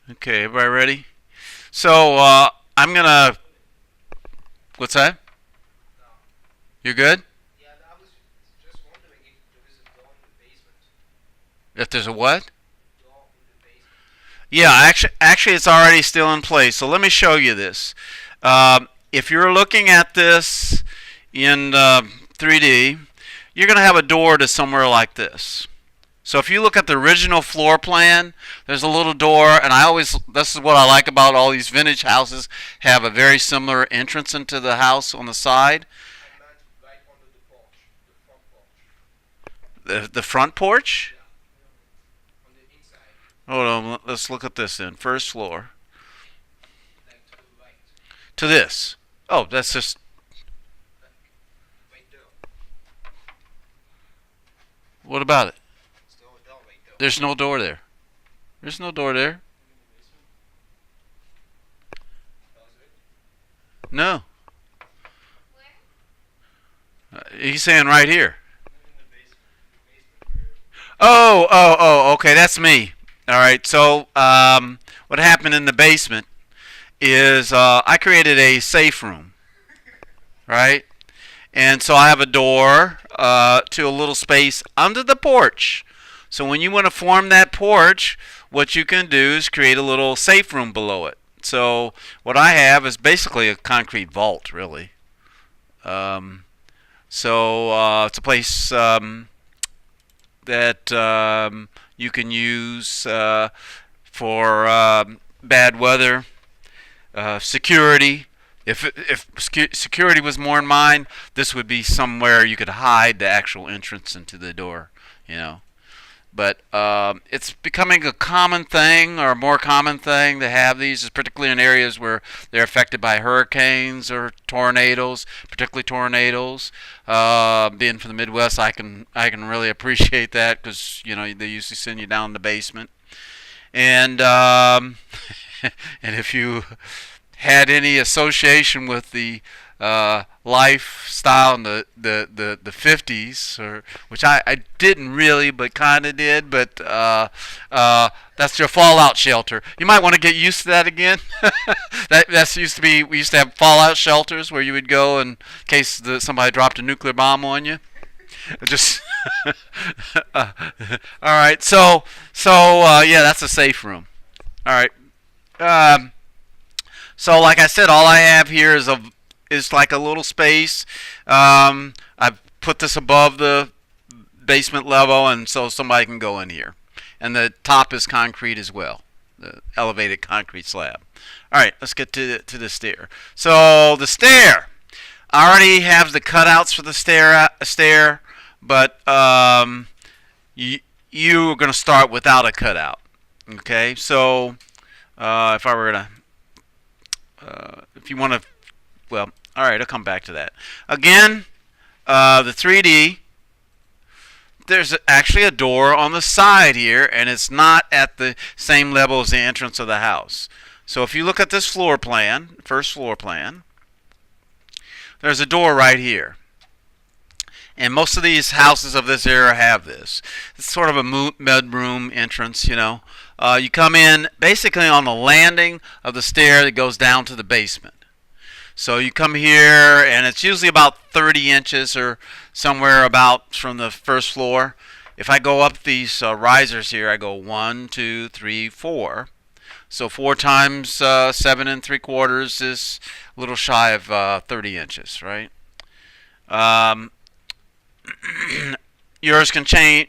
Okay, everybody ready? So I'm gonna. What's that? You're good. If there's a what? Yeah, actually, it's already still in place. So let me show you this. If you're looking at this in 3D, you're gonna have a door to somewhere like this. So if you look at the original floor plan, there's a little door, and this is what I like about all these vintage houses, have a very similar entrance into the house on the side. The front porch? Hold on, let's look at this then. First floor. To this. Oh, that's just. What about it? There's no door there. There's no door there. No. He's saying right here. Oh, okay, that's me. All right, so what happened in the basement is I created a safe room, right? And so I have a door to a little space under the porch. So when you want to form that porch, what you can do is create a little safe room below it. So what I have is basically a concrete vault, really. Um, so it's a place that you can use for bad weather, security. If security was more in mind, this would be somewhere you could hide the actual entrance into the door. You know, but it's becoming a common thing or a more common thing to have these, particularly in areas where they're affected by hurricanes or tornadoes, particularly tornadoes. Being from the Midwest, I can really appreciate that because they usually send you down in the basement, and and if you had any association with the lifestyle in the 50s, or which I didn't really, but kind of did. But that's your fallout shelter. You might want to get used to that again. That's used to be. We used to have fallout shelters where you would go in case somebody dropped a nuclear bomb on you. Just all right. So yeah, that's a safe room. All right. Um, so, like I said, all I have here is like a little space. I've put this above the basement level, and so somebody can go in here. And the top is concrete as well, the elevated concrete slab. All right, let's get to the stair. So the stair, I already have the cutouts for the stair, but you are going to start without a cutout. Okay, so if I were to if you want to, well, all right, I'll come back to that. Again, the 3D, there's actually a door on the side here, and it's not at the same level as the entrance of the house. So if you look at this floor plan, first floor plan, there's a door right here. And most of these houses of this era have this. It's sort of a bedroom entrance, you know. You come in basically on the landing of the stair that goes down to the basement. So you come here, and it's usually about 30 inches or somewhere about from the first floor. If I go up these risers here, I go 1, 2, 3, 4. So 4 times 7 3/4 is a little shy of 30 inches, right? Um, yours can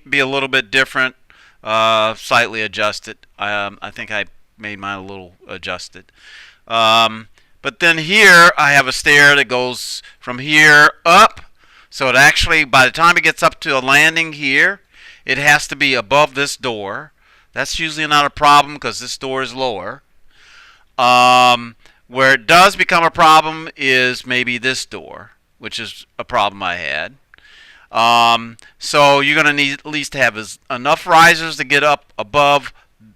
be a little bit different, slightly adjusted. I think I made mine a little adjusted. But then here I have a stair that goes from here up. So it actually, by the time it gets up to a landing here, it has to be above this door. That's usually not a problem because this door is lower. Where it does become a problem is maybe this door, which is a problem I had. So you're going to need at least to have enough risers to get up above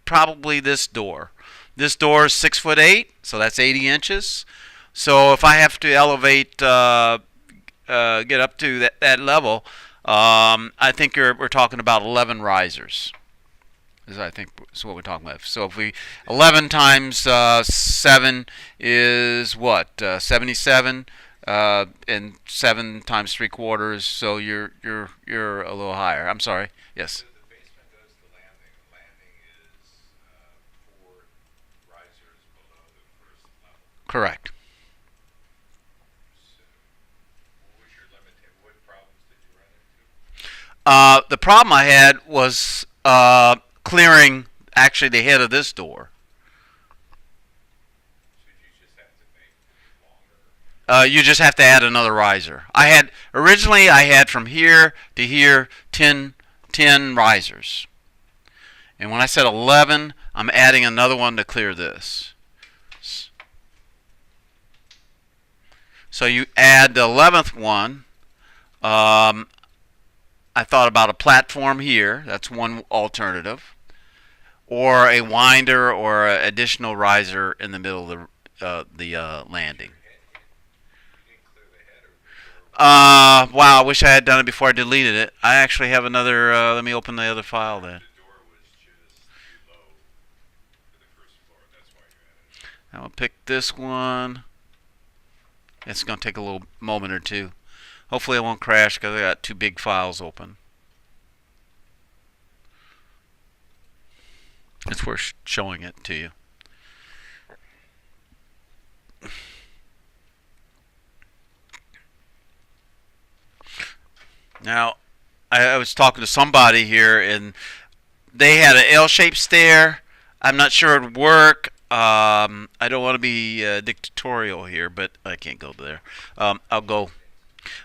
probably this door. This door is 6'8", so that's 80 inches. So if I have to elevate, get up to that level, I think we're talking about 11 risers is I think is what we're talking about. So if we 11 times 7 is what 77, and 7 times 3/4. So you're a little higher. I'm sorry. Yes. Correct. The problem I had was clearing actually the head of this door. You just have to add another riser. I had from here to here 10 risers, and when I said 11, I'm adding another one to clear this. So you add the 11th one. Um, I thought about a platform here. That's one alternative, or a winder or an additional riser in the middle of the landing. Wow, I wish I had done it before I deleted it. I actually have another. Let me open the other file then. I'll pick this one. It's going to take a little moment or two. Hopefully it won't crash because I got two big files open. It's worth showing it to you. Now, I was talking to somebody here, and they had an L-shaped stair. I'm not sure it would work. I don't want to be dictatorial here, but I can't go there. I'll go.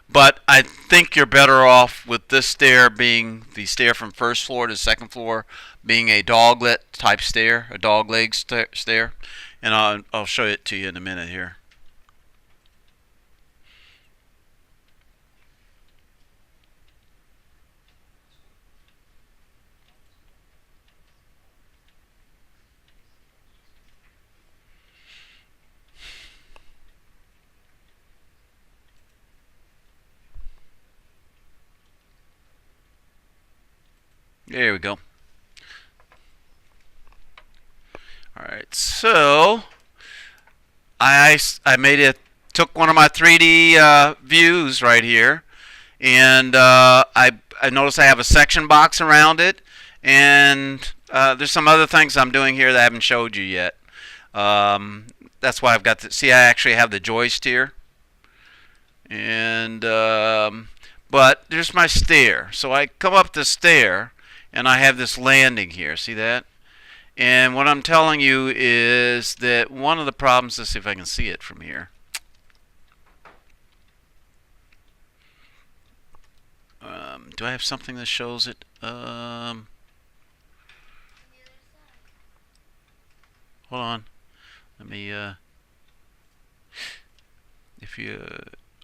But I think you're better off with this stair being the stair from first floor to second floor, being a doglet type stair, a dog leg stair. And I'll show it to you in a minute here. There we go. Alright, so I made it, took one of my 3D views right here, and I noticed I have a section box around it, and there's some other things I'm doing here that I haven't showed you yet. That's why I've got to see, I actually have the joist here, and but there's my stair. So I come up the stair, and I have this landing here. See that? And what I'm telling you is that one of the problems, let's see if I can see it from here. Do I have something that shows it? Hold on. Let me, if you,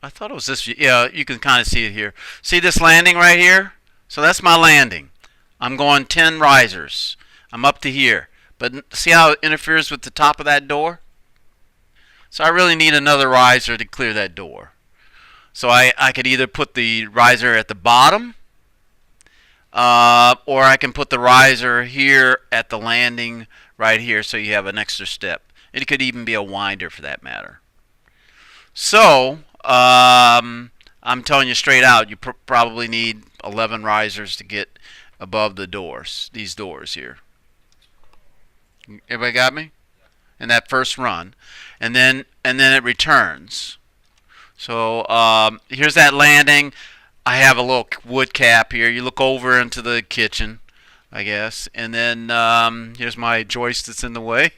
I thought it was this view. Yeah, you can kind of see it here. See this landing right here? So that's my landing. I'm going 10 risers. I'm up to here. But see how it interferes with the top of that door? So I really need another riser to clear that door. So I could either put the riser at the bottom, or I can put the riser here at the landing right here so you have an extra step. It could even be a winder for that matter. So I'm telling you straight out, you probably need 11 risers to get above the doors, these doors here. Everybody got me? In that first run, and then it returns. So here's that landing. I have a little wood cap here. You look over into the kitchen, I guess, and then here's my joist that's in the way.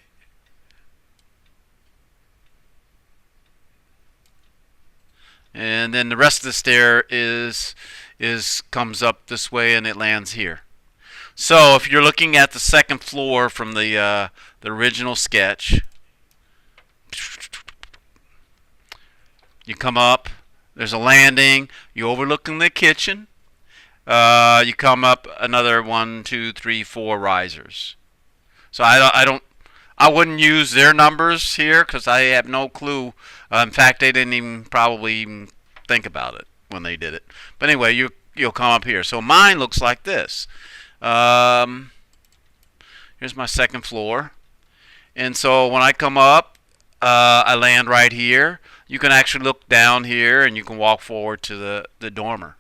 And then the rest of the stair is comes up this way and it lands here. So if you're looking at the second floor from the original sketch, you come up. There's a landing. You overlooking the kitchen. You come up another 1, 2, 3, 4 risers. So I wouldn't use their numbers here because I have no clue. In fact, they didn't even probably even think about it when they did it. But anyway, you'll come up here. So mine looks like this. Here's my second floor. And so when I come up, I land right here. You can actually look down here and you can walk forward to the dormer.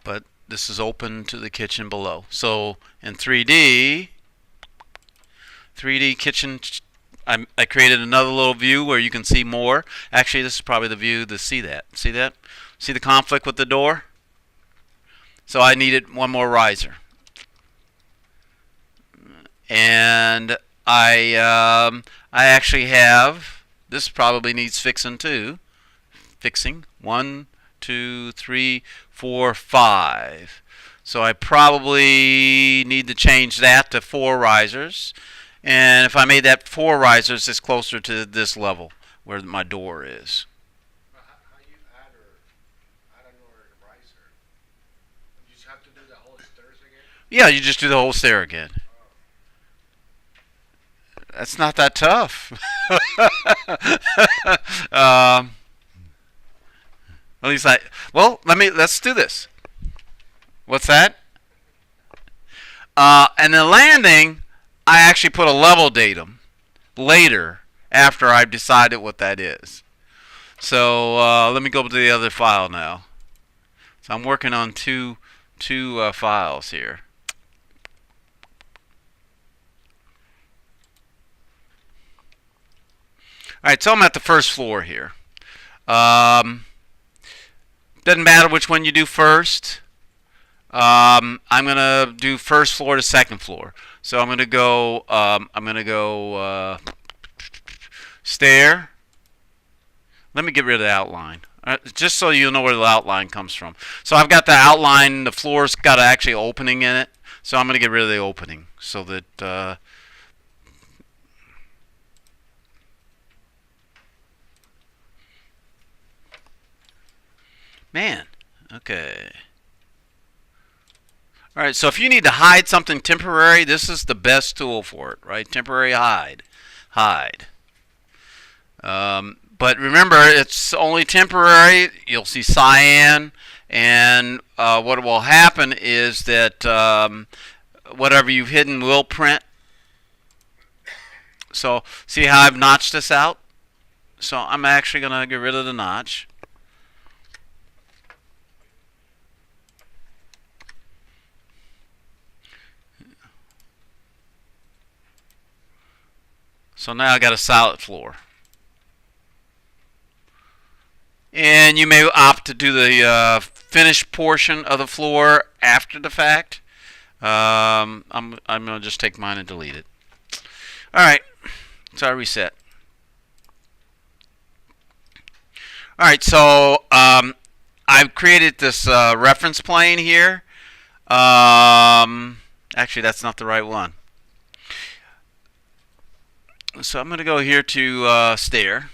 But this is open to the kitchen below. So in 3D kitchen, I created another little view where you can see more. Actually, this is probably the view to see that. See that? See the conflict with the door? So I needed one more riser. And I actually have, this probably needs fixing too. Fixing. 1, 2, 3, 4, 5. So I probably need to change that to 4 risers. And if I made that 4 risers, it's closer to this level where my door is. How you add another riser? You just have to do the whole stairs again? Yeah, you just do the whole stair again. That's not that tough. At least well, let's do this. What's that? And the landing, I actually put a level datum later after I've decided what that is. So let me go to the other file now. So I'm working on two files here. All right, so I'm at the first floor here. Doesn't matter which one you do first. I'm gonna do first floor to second floor. So I'm gonna go. Stair. Let me get rid of the outline, just so you know where the outline comes from. So I've got the outline. The floor's got actually opening in it. So I'm gonna get rid of the opening so that. Man, okay. All right, so if you need to hide something temporary, this is the best tool for it, right? Temporary hide. But remember, it's only temporary. You'll see cyan, and what will happen is that whatever you've hidden will print. So see how I've notched this out? So I'm actually going to get rid of the notch. So now I got a solid floor. And you may opt to do the finished portion of the floor after the fact. I'm going to just take mine and delete it. Alright, so I reset. Alright, so I've created this reference plane here. Actually, that's not the right one. So I'm going to go here to Stair.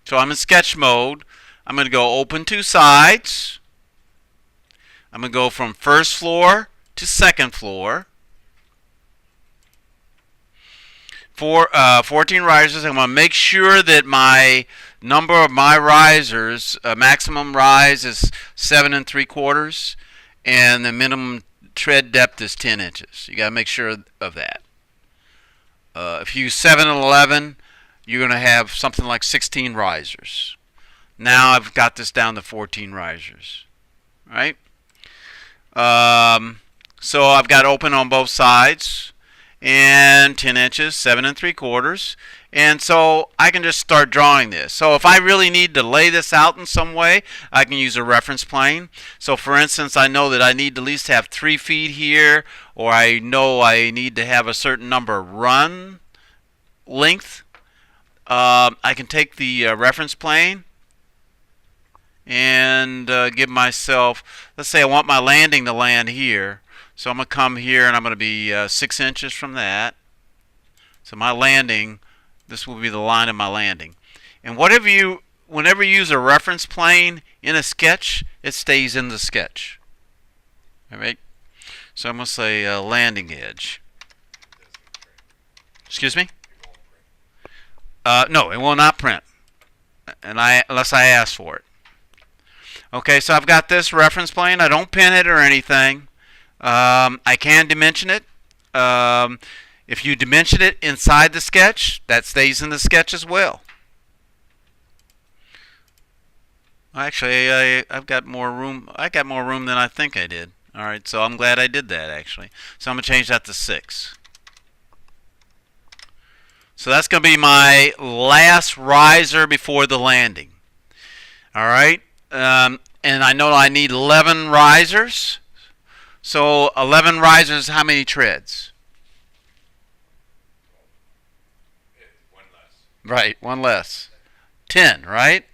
So I'm in sketch mode. I'm going to go open 2 sides. I'm going to go from first floor to second floor. 14 risers. I'm going to make sure that my number of my risers, maximum rise is 7 3/4, and the minimum tread depth is 10 inches. You got to make sure of that. If you use 7 and 11, you're going to have something like 16 risers. Now I've got this down to 14 risers. Right? So I've got open on both sides, and 10 inches, 7 3/4. And so I can just start drawing this. So if I really need to lay this out in some way, I can use a reference plane. So for instance, I know that I need to at least have 3 feet here, or I know I need to have a certain number run length. I can take the reference plane and give myself, let's say I want my landing to land here. So I'm going to come here and I'm going to be 6 inches from that. So my landing, this will be the line of my landing. And whenever you use a reference plane in a sketch, it stays in the sketch. All right? So I'm going to say landing edge. Excuse me? No, it will not print, unless I ask for it. Okay, so I've got this reference plane. I don't pin it or anything. I can dimension it. Um, if you dimension it inside the sketch, that stays in the sketch as well. Actually, I've got more room. I got more room than I think I did. All right, so I'm glad I did that actually. So I'm gonna change that to 6. So that's gonna be my last riser before the landing. All right, and I know I need 11 risers. So 11 risers, how many treads? One less. Right, one less. 10, right?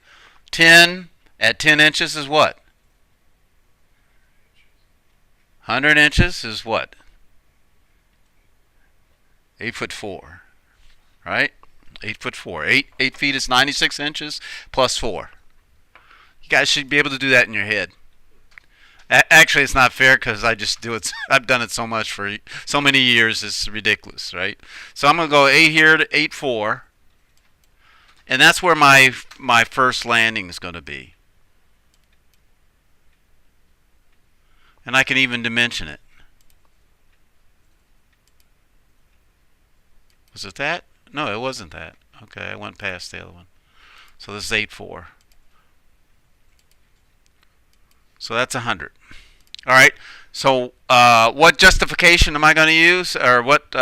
10 at 10 inches is what? 100 inches is what? 8 foot 4, right? 8 foot 4. 8 feet is 96 inches plus 4. You guys should be able to do that in your head. Actually, it's not fair because I just do it. I've done it so much for so many years. It's ridiculous, right? So I'm gonna go 8 here to 8-4, and that's where my first landing is going to be. And I can even dimension it. Was it that? No, it wasn't that. Okay, I went past the other one. So this is 8-4. So that's 100. All right. So what justification am I going to use, or what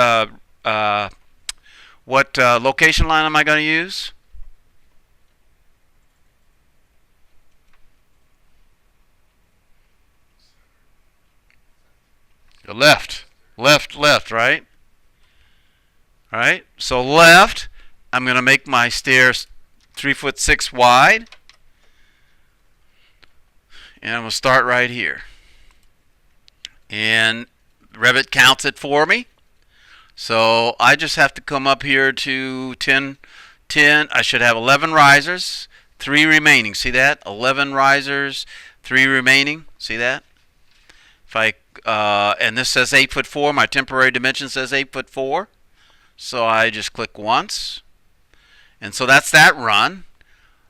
location line am I going to use? Left, left, left. Right. All right. So left. I'm going to make my stairs 3'6" wide, and I'm going to start right here. And Revit counts it for me. So I just have to come up here to 10. I should have 11 risers, 3 remaining. See that? 11 risers, 3 remaining. See that? If I and this says 8'4". My temporary dimension says 8'4". So I just click once, and so that's that run.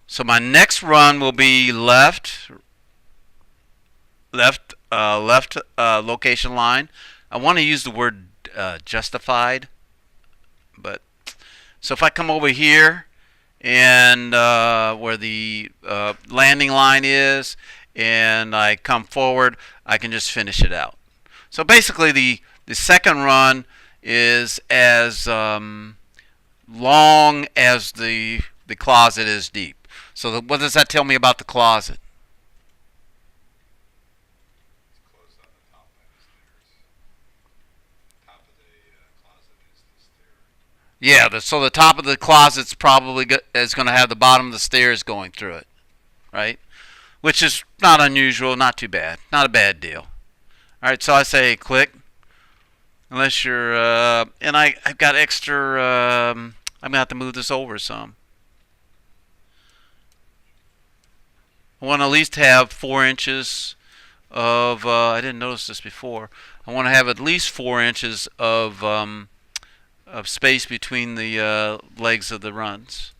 So my next run will be left location line. I want to use the word justified, but so if I come over here and where the landing line is, and I come forward, I can just finish it out. So basically, the second run is as long as the closet is deep. So what does that tell me about the closet? It's closed on the top by the stairs. Top of the closet is the stair. Yeah, so the top of the closet's probably is going to have the bottom of the stairs going through it, right? Which is not unusual, not too bad, not a bad deal. All right, so I say click, unless you're, and I've got extra. I'm gonna have to move this over some. I want to at least have 4 inches of. I didn't notice this before. I want to have at least 4 inches of space between the legs of the runs.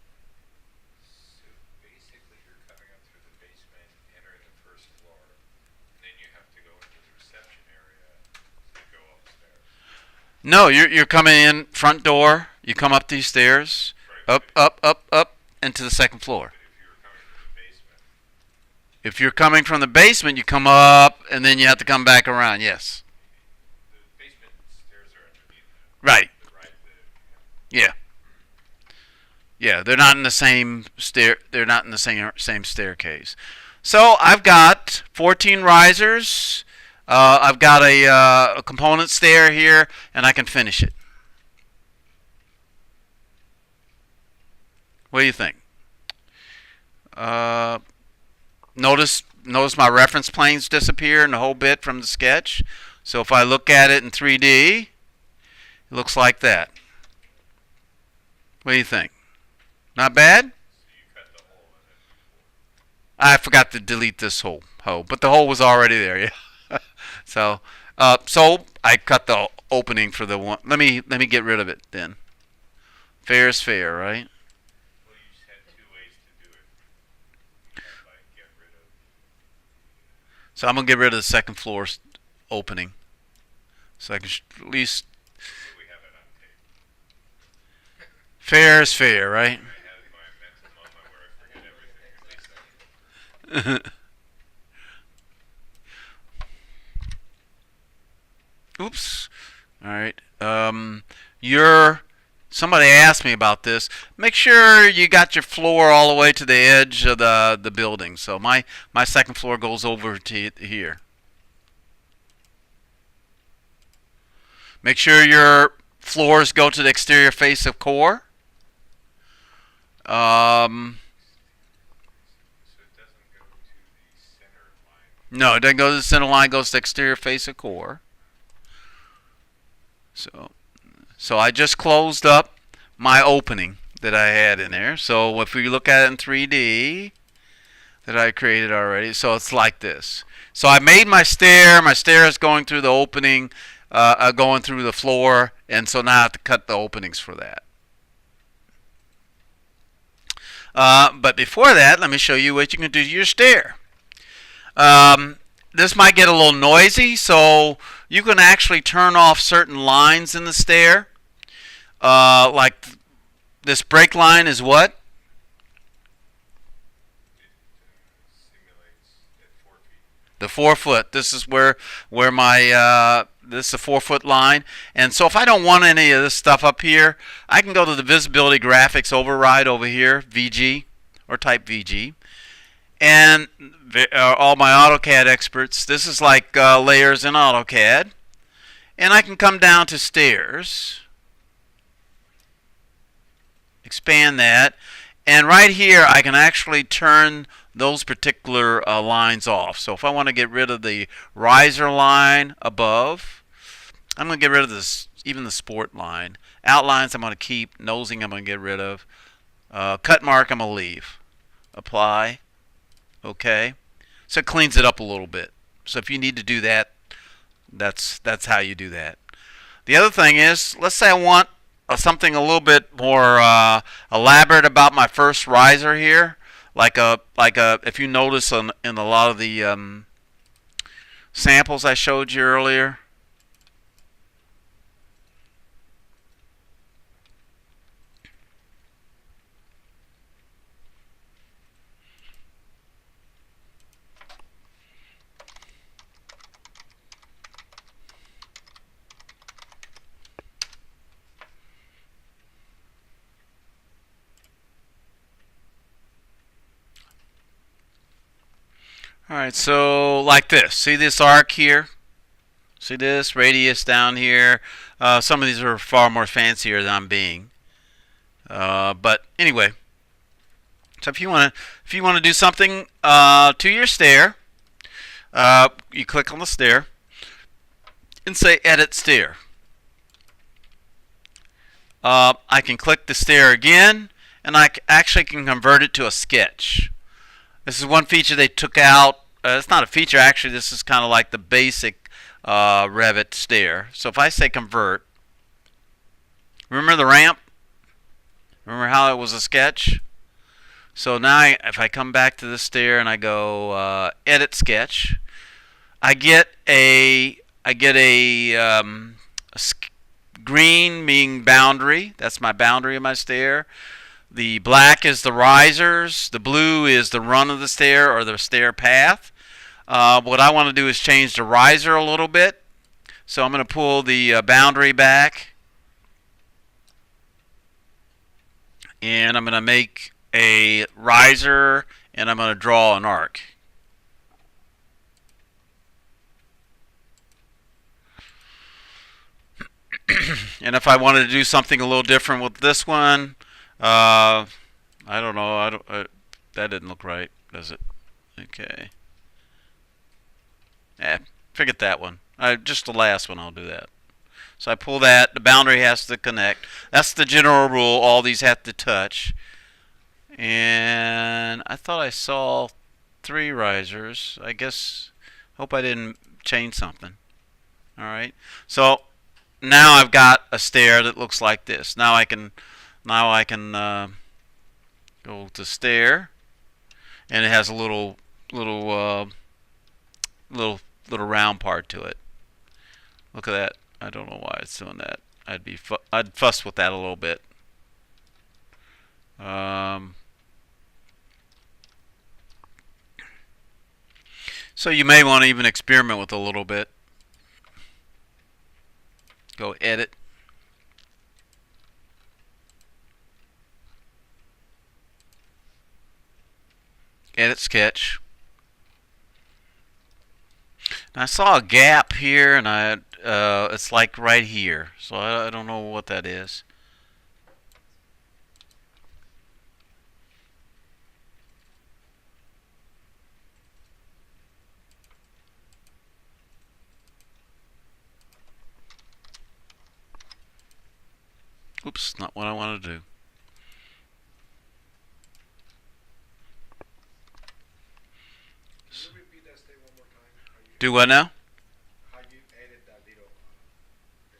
So basically, you're coming up through the basement, entering the first floor, and then you have to go into the reception area to go upstairs. No, you're coming in front door. You come up these stairs, Right, up, up, up, up, into the second floor. but if you were coming from the basement, If you're coming from the basement, you come up and then you have to come back around. Yes. the basement stairs are underneath Right. the right. Yeah. Yeah. They're not in the same stair. They're not in the same staircase. So I've got 14 risers. I've got a component stair here, and I can finish it. What do you think? Uh, notice my reference planes disappear in the whole bit from the sketch. So if I look at it in 3D, it looks like that. What do you think? Not bad? So you cut the hole in it before. I forgot to delete this hole, but the hole was already there. Yeah. So I cut the opening for the one. Let me get rid of it then. Fair is fair, right? Well, you just had two ways to do it. You had like get rid of So I'm gonna get rid of the second floor opening, so I can at least So we have it on tape. fair is fair, right? I had my mental moment where I forget everything. At least I. Oops. All right. You're somebody asked me about this. Make sure you got your floor all the way to the edge of the building. So my second floor goes over to here. Make sure your floors go to the exterior face of core. Um, So it doesn't go to the center line. no, it doesn't go to the center line. It goes to the exterior face of core. So so I just closed up my opening that I had in there. So if we look at it in 3D that I created already, so it's like this. So I made my stair. My stair is going through the opening, going through the floor, and so now I have to cut the openings for that. But before that, let me show you what you can do to your stair. Um, this might get a little noisy, so you can actually turn off certain lines in the stair. Like this brake line is what? It simulates at 4 feet. The 4 foot. This is where my this is a 4 foot line. And so if I don't want any of this stuff up here, I can go to the visibility graphics override over here, VG or type VG. And all my AutoCAD experts, this is like layers in AutoCAD. And I can come down to stairs, expand that, and right here I can actually turn those particular lines off. So if I want to get rid of the riser line above, I'm going to get rid of this, even the sport line. Outlines I'm going to keep. Nosing I'm going to get rid of. Cut mark I'm going to leave. Apply. Okay. So it cleans it up a little bit. So if you need to do that, that's how you do that. The other thing is, let's say I want something a little bit more elaborate about my first riser here, like a if you notice in a lot of the samples I showed you earlier. Alright, so like this. See this arc here? See this radius down here? Some of these are far more fancier than I'm being. But anyway, so if you want to do something to your stair, you click on the stair and say Edit Stair. I can click the stair again, and I actually can convert it to a sketch. This is one feature they took out. It's not a feature, actually. This is kind of like the basic Revit stair. So if I say convert, remember the ramp? Remember how it was a sketch? So now if I come back to the stair and I go edit sketch, I get a green meaning boundary. That's my boundary of my stair. The black is the risers. The blue is the run of the stair or the stair path. What I want to do is change the riser a little bit. So I'm going to pull the boundary back. And I'm going to make a riser and I'm going to draw an arc. And if I wanted to do something a little different with this one, I don't know. That didn't look right, does it? Okay. Forget that one. Just the last one, I'll do that. So I pull that. The boundary has to connect. That's the general rule. All these have to touch. And I thought I saw 3 risers. I guess, hope I didn't change something. All right. So now I've got a stair that looks like this. Now I can go to stair, and it has a little little little round part to it. Look at that. I don't know why it's doing that. I'd fuss with that a little bit. Um, so you may want to even experiment with a little bit. Go edit, edit sketch. And I saw a gap here, and it's like right here. So I don't know what that is. Oops, not what I want to do. Can you repeat that step one more time? Do what now? How you edit that little the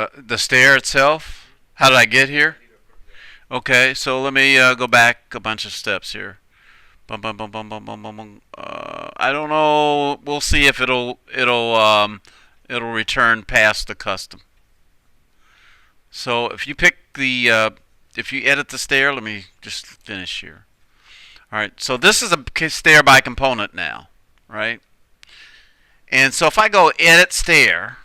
last turn? The stair itself. How did I get here? That little yeah. Okay, so let me go back a bunch of steps here. Bum, bum, bum, bum, bum, bum, bum, bum. I don't know. We'll see if it'll return past the custom. So if you edit the stair, let me just finish here. All right. So this is a stair by component now, right? And so if I go edit stair,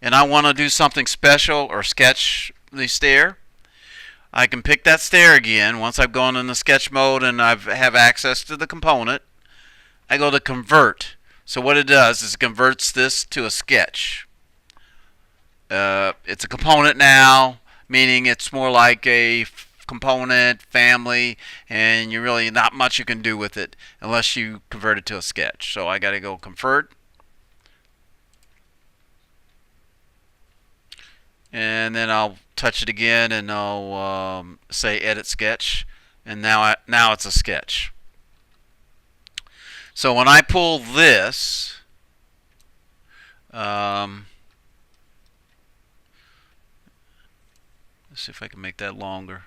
and I want to do something special or sketch the stair, I can pick that stair again once I've gone in the sketch mode and I have access to the component. I go to convert. So what it does is it converts this to a sketch. It's a component now, meaning it's more like a component family, and you really not much you can do with it unless you convert it to a sketch. So I got to go convert, and then I'll touch it again, and I'll say edit sketch, and now it's a sketch. So when I pull this, um, let's see if I can make that longer.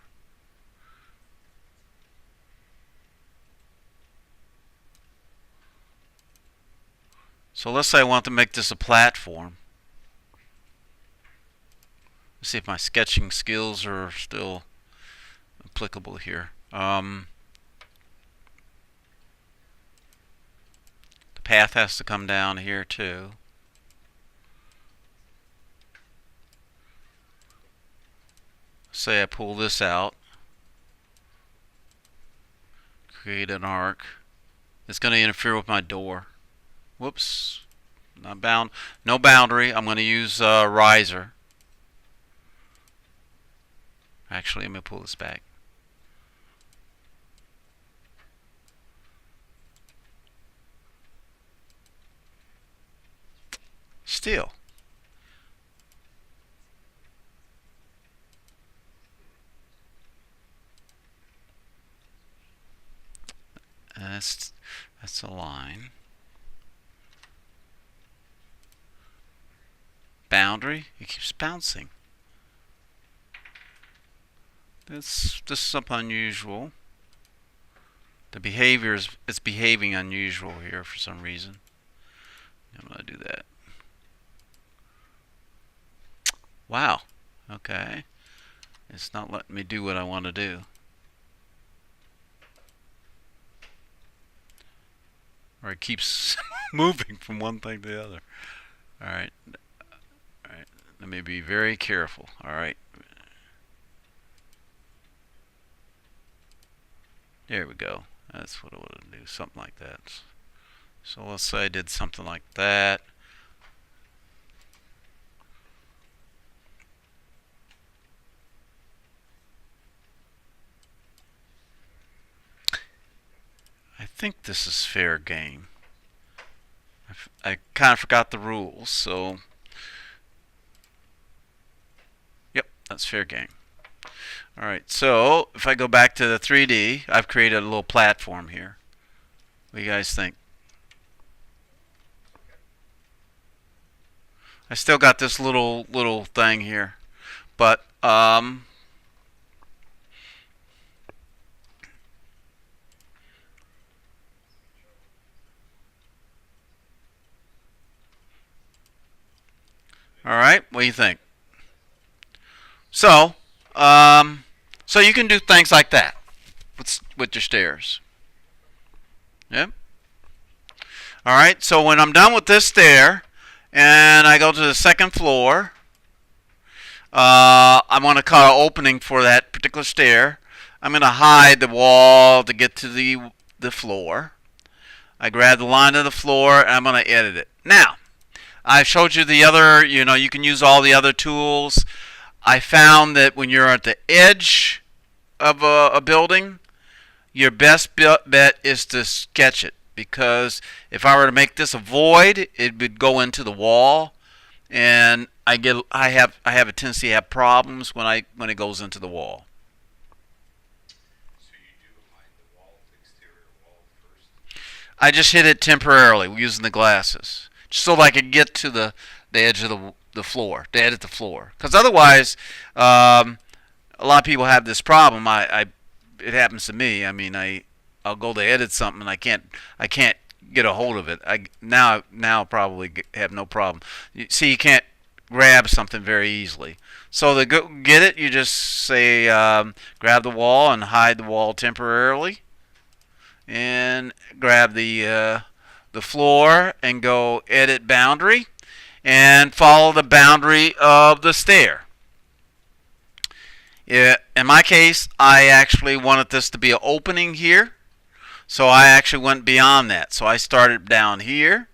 So let's say I want to make this a platform. Let's see if my sketching skills are still applicable here. The path has to come down here too. Say I pull this out, create an arc. It's going to interfere with my door. Whoops, not bound. No boundary. I'm going to use riser. Actually, let me pull this back. Still. That's a line. Boundary. It keeps bouncing. This is something unusual. The behavior is it's behaving unusual here for some reason. I'm gonna do that. Wow. Okay. It's not letting me do what I want to do. Or it keeps moving from one thing to the other. Alright. Alright. Let me be very careful. Alright. There we go. That's what I want to do. Something like that. So let's say I did something like that. I think this is fair game. I kind of forgot the rules, so yep, that's fair game. Alright, so if I go back to the 3D, I've created a little platform here. What do you guys think? I still got this little thing here, but All right, what do you think? So, um, so you can do things like that with your stairs. Yep. All right. So when I'm done with this stair, and I go to the second floor, I want to cut an opening for that particular stair. I'm going to hide the wall to get to the floor. I grab the line of the floor and I'm going to edit it. Now, I showed you the other, you can use all the other tools. I found that when you're at the edge of a building, your best bet is to sketch it, because if I were to make this a void, it would go into the wall, and I have a tendency to have problems when it goes into the wall. So you do hide the wall, the exterior wall first. I just hit it temporarily using the glasses, just so that I could get to the edge of the floor, to edit the floor. Because otherwise, a lot of people have this problem. It happens to me. I mean, I'll go to edit something and I can't get a hold of it. Now probably have no problem. You can't grab something very easily. So to go get it, you just say grab the wall and hide the wall temporarily, and grab the floor and go edit boundary and follow the boundary of the stair. Yeah, in my case, I actually wanted this to be an opening here, so I actually went beyond that. So I started down here.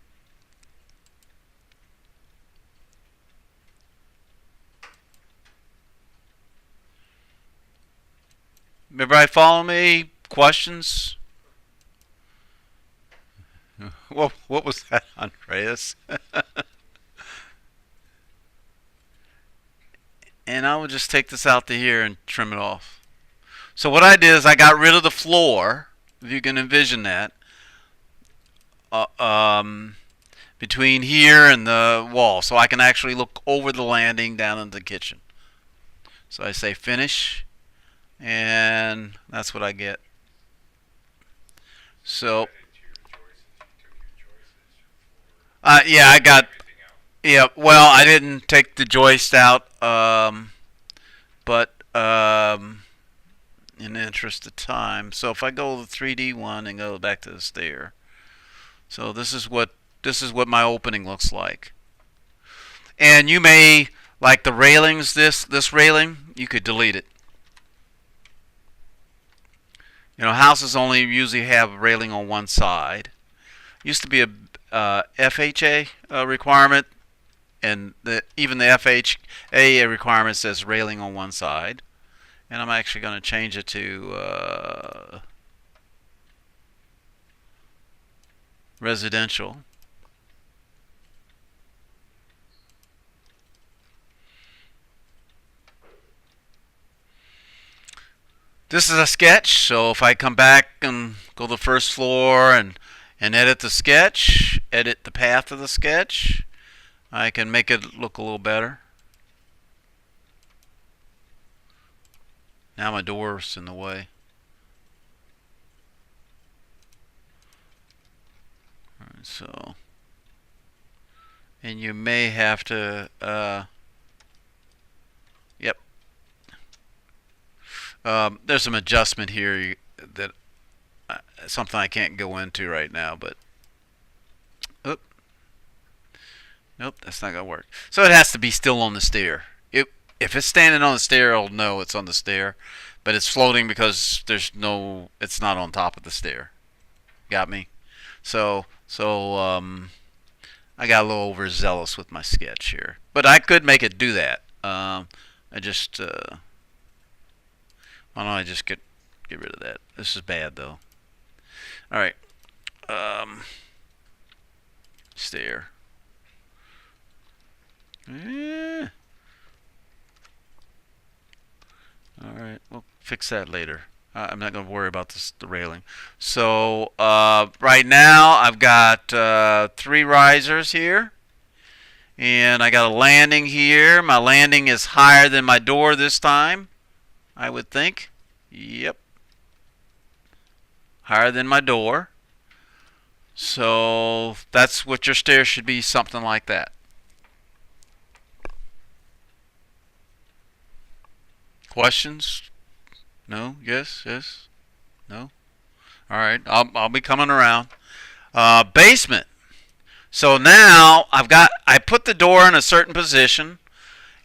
Everybody follow me? Questions? What was that, Andreas? And I will just take this out to here and trim it off. So what I did is I got rid of the floor, if you can envision that, uh, um, between here and the wall, so I can actually look over the landing down into the kitchen. So I say finish, and that's what I get. So, yeah, I got. Yeah, well, I didn't take the joist out, but in the interest of time. So if I go to the 3D one and go back to the stair, so this is what my opening looks like. And you may like the railings. This railing, you could delete it. Houses only usually have a railing on one side. Used to be a FHA requirement, and even the FHA requirement says railing on one side. And I'm actually going to change it to residential. This is a sketch, so if I come back and go to the first floor and edit the sketch, edit the path of the sketch, I can make it look a little better. Now my door's in the way. Alright, so, and you may have to, yep. There's some adjustment here that something I can't go into right now, but nope, that's not gonna work. So it has to be still on the stair. If it's standing on the stair, I'll know it's on the stair, but it's floating because it's not on top of the stair. Got me? So I got a little overzealous with my sketch here, but I could make it do that. I just why don't I just get rid of that? This is bad though. All right, stair. Eh. All right, we'll fix that later. I'm not going to worry about the railing. So right now I've got 3 risers here, and I got a landing here. My landing is higher than my door this time, I would think. Yep, higher than my door. So that's what your stairs should be, something like that. Questions? No? Yes? Yes? No? All right. I'll be coming around. Basement. So now I put the door in a certain position,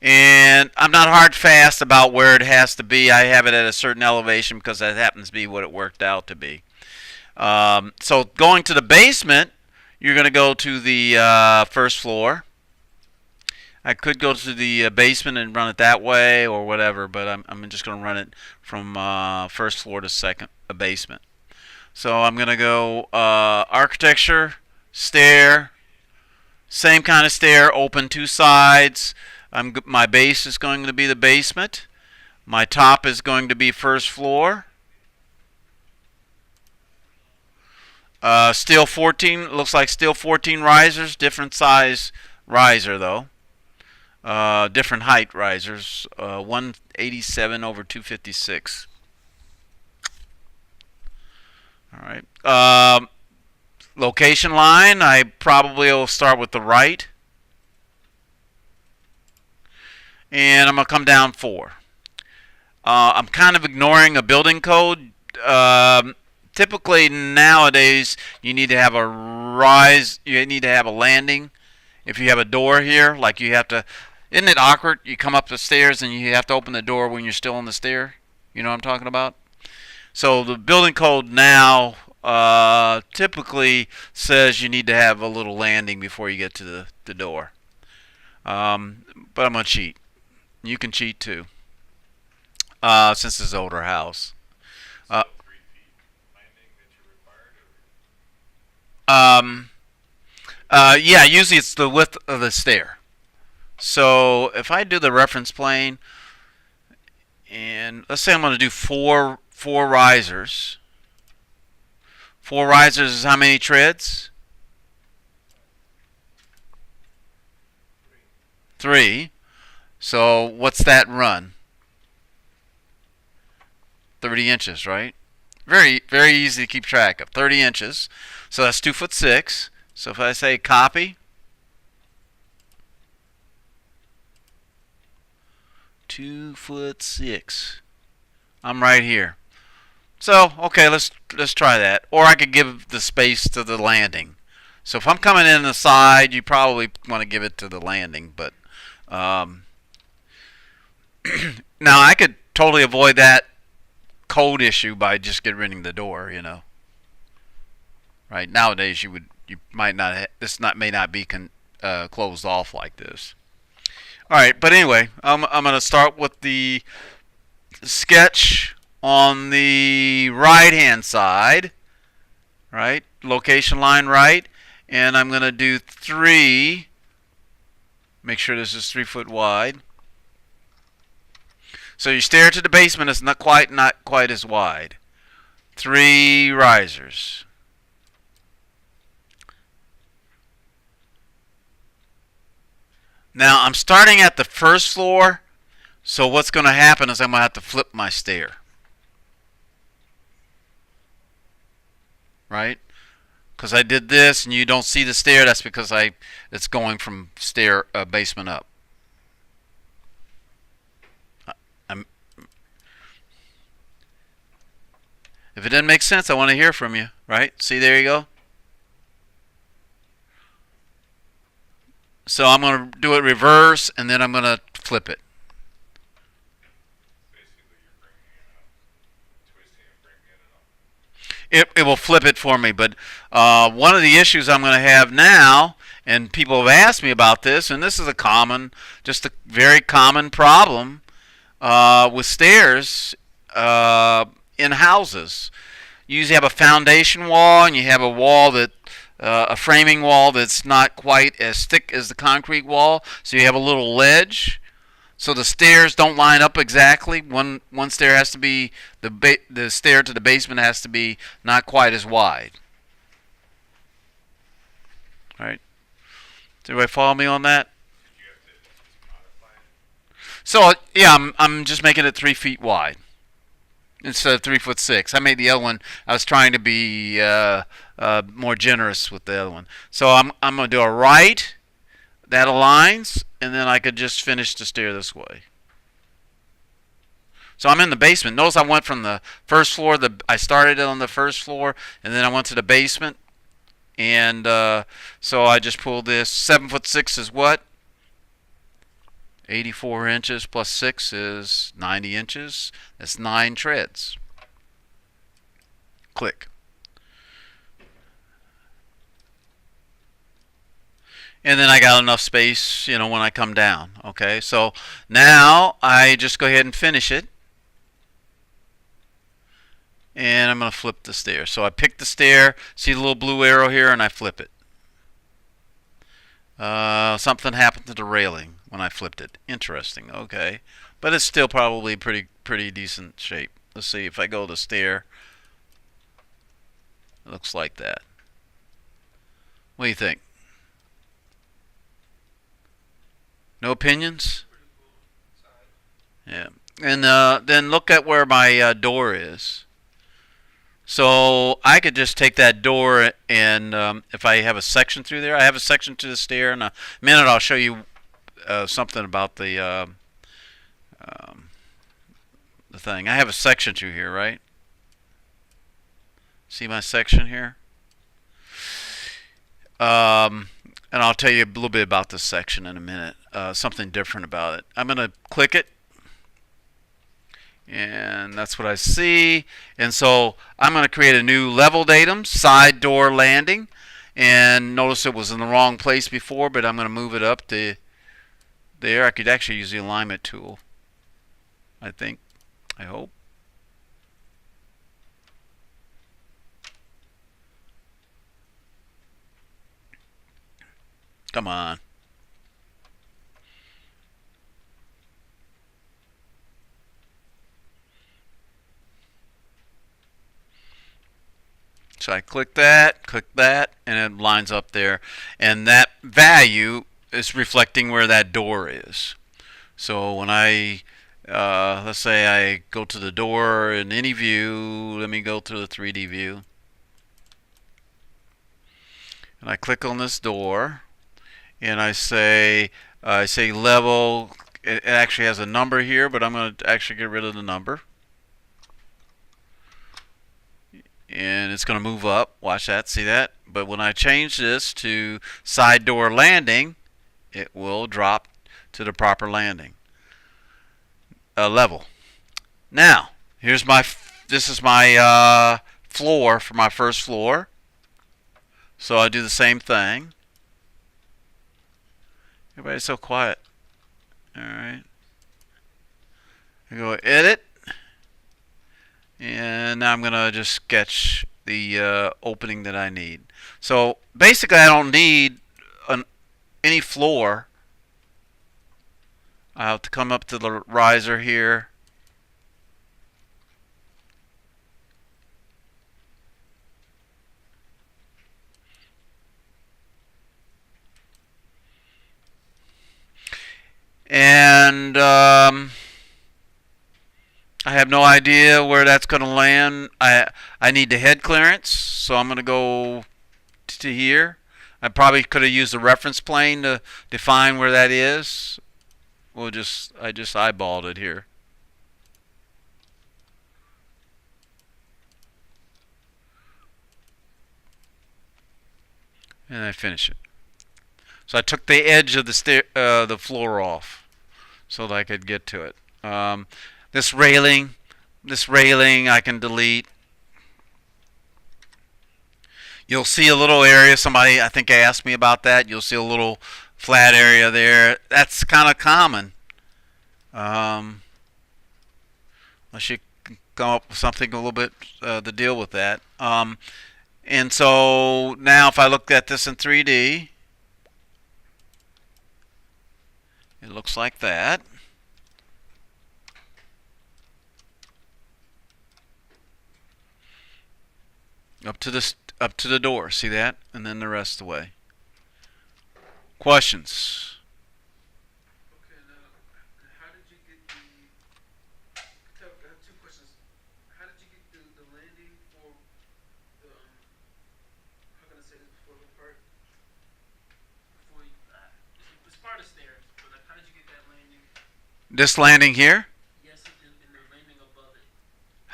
and I'm not hard fast about where it has to be. I have it at a certain elevation because that happens to be what it worked out to be. So going to the basement, you're going to go to the first floor. I could go to the basement and run it that way or whatever, but I'm just going to run it from first floor to second basement. So I'm going to go architecture, stair, same kind of stair, open two sides. My base is going to be the basement. My top is going to be first floor. Steel 14, looks like steel 14 risers, different size riser though. Different height risers, 187 over 256. All right. Location line, I probably will start with the right. And I'm going to come down 4. I'm kind of ignoring a building code. Typically nowadays you need to have a rise, you need to have a landing. If you have a door here, like you have to, isn't it awkward? You come up the stairs and you have to open the door when you're still on the stair. You know what I'm talking about? So the building code now typically says you need to have a little landing before you get to the door. But I'm going to cheat. You can cheat too, since it's an older house. So Uh, 3 feet landing that you required, um, yeah, usually it's the width of the stair. So if I do the reference plane, and let's say I'm going to do four risers. 4 risers is how many treads? 3. So what's that run? 30 inches, right? Very, very easy to keep track of. 30 inches. So that's 2'6". So if I say copy, 2'6". I'm right here. So okay, let's try that. Or I could give the space to the landing. So if I'm coming in the side, you probably want to give it to the landing. But um, now I could totally avoid that code issue by just getting rid of the door. Right nowadays you might not may not be closed off like this. All right, but anyway, I'm going to start with the sketch on the right hand side, right? Location line right, and I'm going to do 3. Make sure this is 3 foot wide. So your stair to the basement is not quite as wide. 3 risers. Now I'm starting at the first floor, so what's going to happen is I'm going to have to flip my stair. Right? Because I did this and you don't see the stair, that's because it's going from stair basement up. I'm, if it didn't make sense, I want to hear from you. Right? See, there you go. So I'm going to do it reverse, and then I'm going to flip it. basically you're bringing it up, twisting and bringing it up. It will flip it for me. But one of the issues I'm going to have now, and people have asked me about this, and this is just a very common problem with stairs in houses. You usually have a foundation wall, and you have a wall a framing wall that's not quite as thick as the concrete wall, so you have a little ledge. So the stairs don't line up exactly. One stair has to be the stair to the basement has to be not quite as wide. All right. Does everybody follow me on that? Did you have to just modify it? So yeah, I'm just making it 3 feet wide instead of 3'6". I made the other one. I was trying to be more generous with the other one. So I'm gonna do a right that aligns, and then I could just finish the stair this way. So I'm in the basement. Notice I went from the first floor. I started on the first floor, and then I went to the basement. And so I just pulled this. 7'6" is what? 84 inches plus 6 is 90 inches. That's 9 treads. Click. And then I got enough space, when I come down. Okay, so now I just go ahead and finish it. And I'm going to flip the stair. So I pick the stair, see the little blue arrow here, and I flip it. Something happened to the railing when I flipped it. Interesting. Okay, but it's still probably pretty decent shape. Let's see if I go to stair. It looks like that. What do you think? No opinions? Yeah. And then look at where my door is. So I could just take that door and if I have a section through there, I have a section to the stair. In a minute, I'll show you something about um, the thing. I have a section through here, right? See my section here? And I'll tell you a little bit about this section in a minute. Something different about it. I'm going to click it. And that's what I see. And so I'm going to create a new level datum, side door landing. And notice it was in the wrong place before, but I'm going to move it up to there. I could actually use the alignment tool, I think. I hope. Come on. So I click that, and it lines up there. And that value is reflecting where that door is. So when let's say I go to the door in any view, let me go to the 3D view. And I click on this door, and I say level. It actually has a number here, but I'm going to actually get rid of the number. And it's going to move up. Watch that, see that? But when I change this to side door landing, it will drop to the proper landing level. Now, this is my floor for my first floor. So I do the same thing. Everybody's so quiet. All right. I go edit. And now I'm going to just sketch the opening that I need. So basically I don't need any floor. I have to come up to the riser here. And I have no idea where that's going to land. I need the head clearance, so I'm going to go to here. I probably could have used the reference plane to define where that is. I just eyeballed it here. And I finish it. So I took the edge of the floor off so that I could get to it. This railing I can delete. You'll see a little area. Somebody, I think, asked me about that. You'll see a little flat area there. That's kind of common. Unless you can come up with something a little bit to deal with that. And so now if I look at this in 3D, it looks like that. Up to the door. See that? And then the rest of the way. Questions? Okay, now, how did you get I have two questions. How did you get the landing for the, how can I say this before the part? Before you, part of stairs, but like, how did you get that landing? This landing here? Yes, in the landing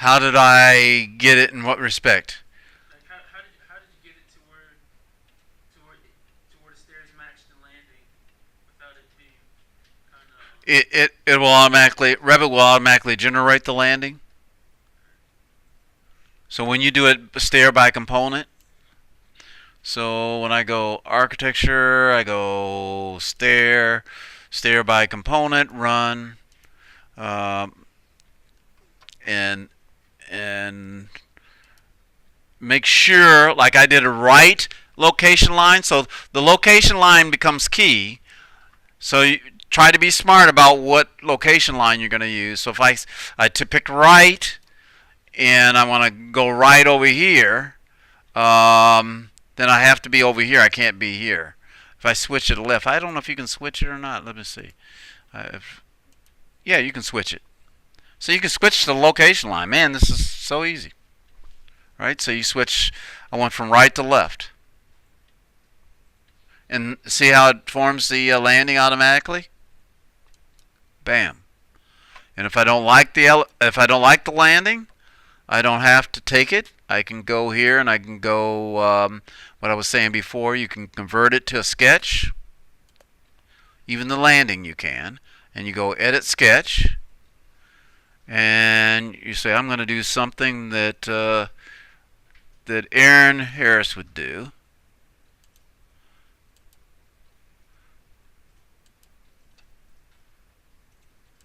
How did I get it in what respect? Like how did you get it to where the stairs match the landing without it being kind of It will automatically Revit will automatically generate the landing. So when you do it stair by component, so when I go architecture, I go stair, stair by component, run, um, and and make sure like I did a right location line. So the location line becomes key. So you try to be smart about what location line you're going to use. So if I to pick right and I want to go right over here, then I have to be over here. I can't be here. If I switch it to left, I don't know if you can switch it or not. Let me see. Yeah, you can switch it. So you can switch to the location line. Man, this is so easy. Right? So you switch. I went from right to left. And see how it forms the landing automatically? Bam. And if I don't like the landing, I don't have to take it. I can go here and I can go what I was saying before. You can convert it to a sketch. Even the landing you can. And you go edit sketch. And you say I'm going to do something that that Aaron Harris would do.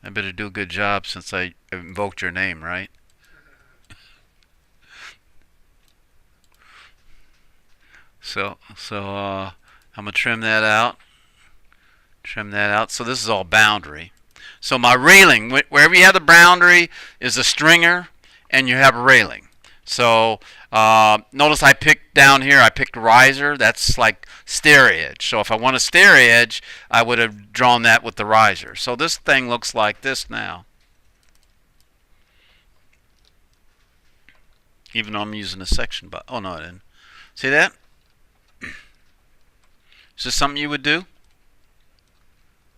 I better do a good job since I invoked your name, right? So I'm gonna trim that out. Trim that out. So this is all boundary. So my railing, wherever you have the boundary, is a stringer, and you have a railing. So notice I picked down here. I picked riser. That's like stair edge. So if I want a stair edge, I would have drawn that with the riser. So this thing looks like this now. Even though I'm using a section, but oh no, I didn't. See that? Is this something you would do,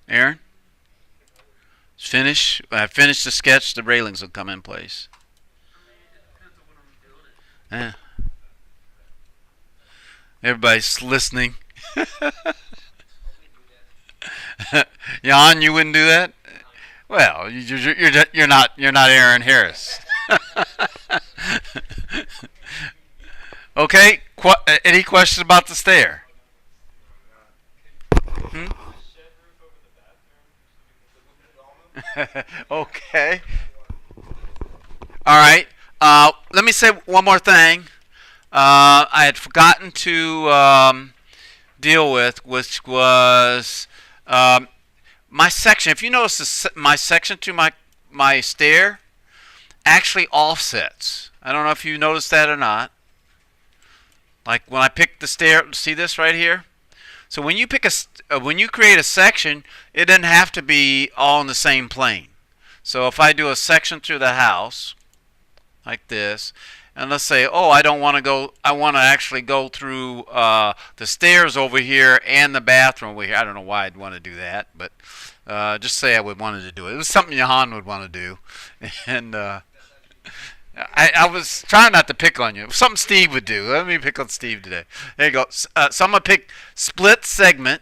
Aaron? Finish. When I finish the sketch, the railings will come in place. I mean, it depends on what I'm building. Yeah. Everybody's listening. Jan, you wouldn't do that? Well, you're not Aaron Harris. Okay. Any questions about the stair? Hmm? Okay. All right. Let me say one more thing. I had forgotten to deal with, which was my section. If you notice, my section to my stair actually offsets. I don't know if you noticed that or not. Like when I pick the stair, see this right here? So when you when you create a section, it doesn't have to be all in the same plane. So if I do a section through the house, like this, and let's say, oh, I don't want to go. I want to actually go through the stairs over here and the bathroom over here. I don't know why I'd want to do that, but just say I would wanted to do it. It was something Johan would want to do, and I was trying not to pick on you. Something Steve would do. Let me pick on Steve today. There you go. So I'm gonna pick split segment,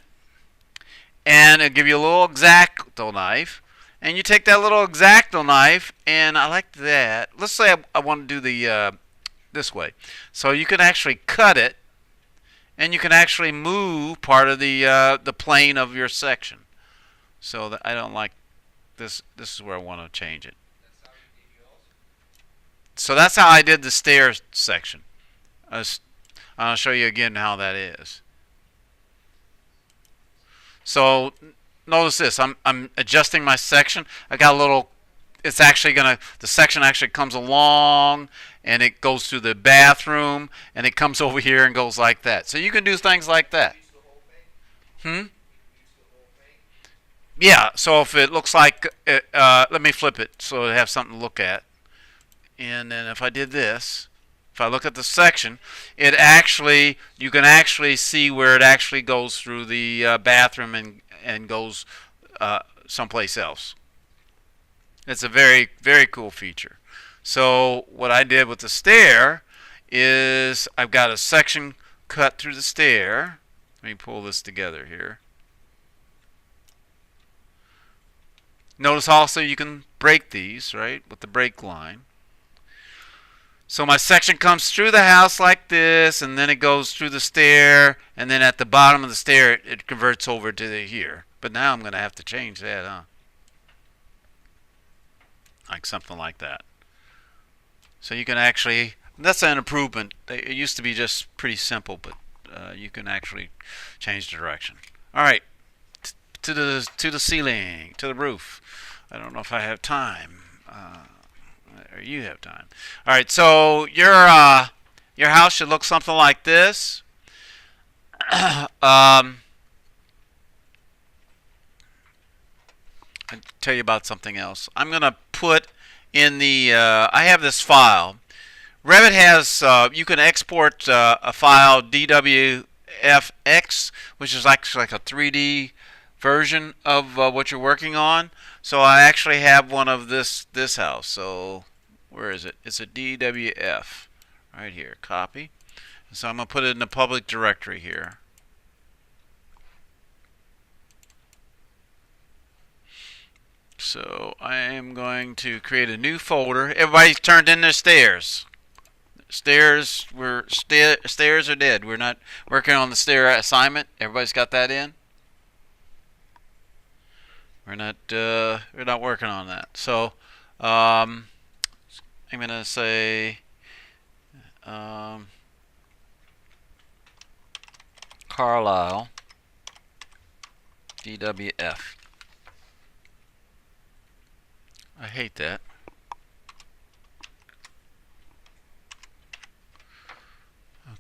and it'll give you a little X-Acto knife. And you take that little X-Acto knife, and I like that. Let's say I want to do the this way. So you can actually cut it, and you can actually move part of the plane of your section. So that I don't like this. This is where I want to change it. So that's how I did the stairs section. I'll show you again how that is. So notice this. I'm adjusting my section. I got a little. It's actually gonna. The section actually comes along, and it goes through the bathroom, and it comes over here and goes like that. So you can do things like that. Yeah. So if it looks like, let me flip it so I have something to look at. And then if I did this, if I look at the section, it actually, you can actually see where it actually goes through the bathroom and goes someplace else. It's a very, very cool feature. So what I did with the stair is I've got a section cut through the stair. Let me pull this together here. Notice also you can break these, right, with the break line. So my section comes through the house like this, and then it goes through the stair, and then at the bottom of the stair it converts over to here. But now I'm going to have to change that, huh? Like something like that. So you can actually, that's an improvement. It used to be just pretty simple, but you can actually change the direction. All right, to the ceiling, to the roof. I don't know if I have time, or you have time. All right, so your house should look something like this. I'll tell you about something else. I'm gonna put in the. I have this file. Revit has. You can export a file DWFX, which is actually like a 3D version of what you're working on. So I actually have one of this house. So where is it? It's a DWF right here. Copy. So I'm gonna put it in the public directory here. So I am going to create a new folder. Everybody's turned in their stairs. Stairs are dead. We're not working on the stair assignment. Everybody's got that in. We're not working on that. So I'm gonna say Carlyle DWF. I hate that.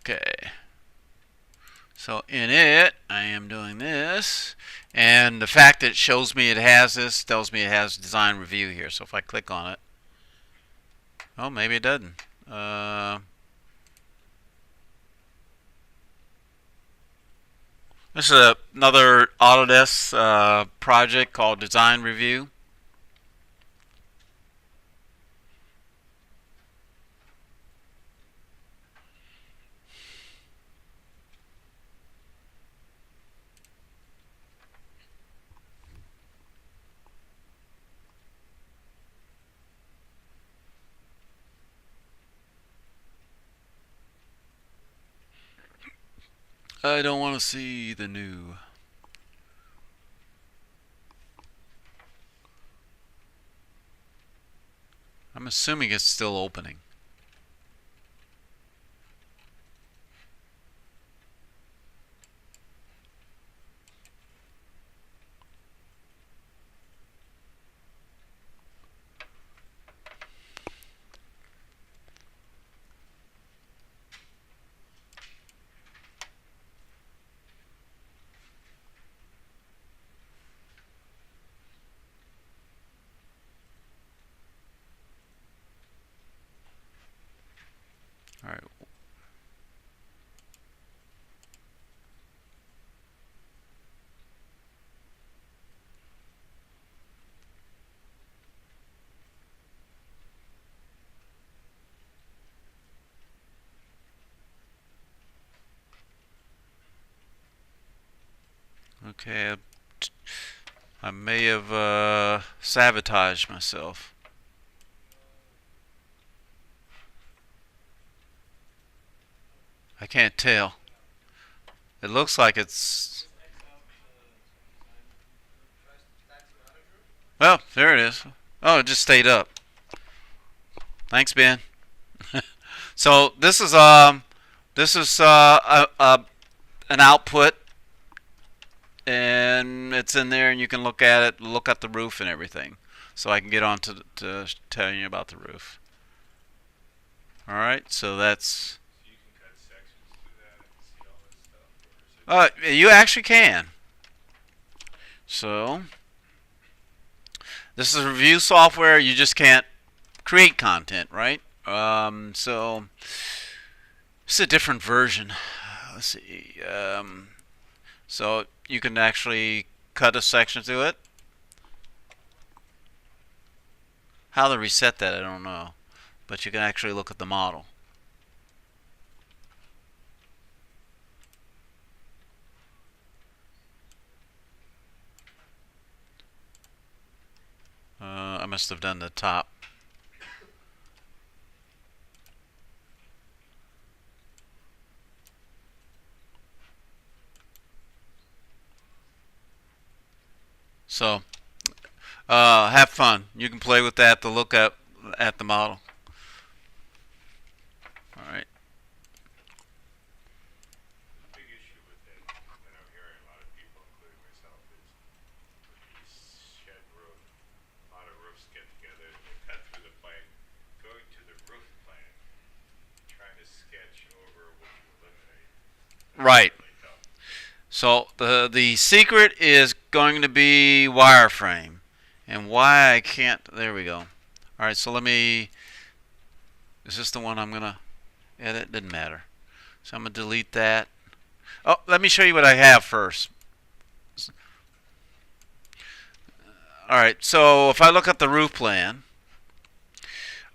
Okay. So in it, I am doing this, and the fact that it shows me it has this tells me it has design review here. So if I click on it, oh, maybe it doesn't. This is another Autodesk project called Design Review. I don't want to see the new. I'm assuming it's still opening. All right. Okay, I may have sabotaged myself. I can't tell. It looks like it's. Well, there it is. Oh, it just stayed up. Thanks, Ben. So this is an output, and it's in there, and you can look at it, look at the roof and everything. So I can get on to telling you about the roof. All right, so that's. So you can cut sections through that and see all this stuff, or is it You actually can. So this is review software. You just can't create content, right? So it's a different version. Let's see. So you can actually cut a section through it. How to reset that, I don't know. but you can actually look at the model. I must have done the top. So have fun. You can play with that to look at the model. All right. The big issue with that I'm hearing a lot of people, including myself, is with these shed roof, a lot of roofs get together, they cut through the plan, going to the roof plan, trying to sketch over what you eliminate. Right. Really tough. So the secret is going to be wireframe, and why I can't. There we go. All right. So let me. Is this the one I'm gonna edit? Didn't matter. So I'm gonna delete that. Oh, let me show you what I have first. All right. So if I look at the roof plan,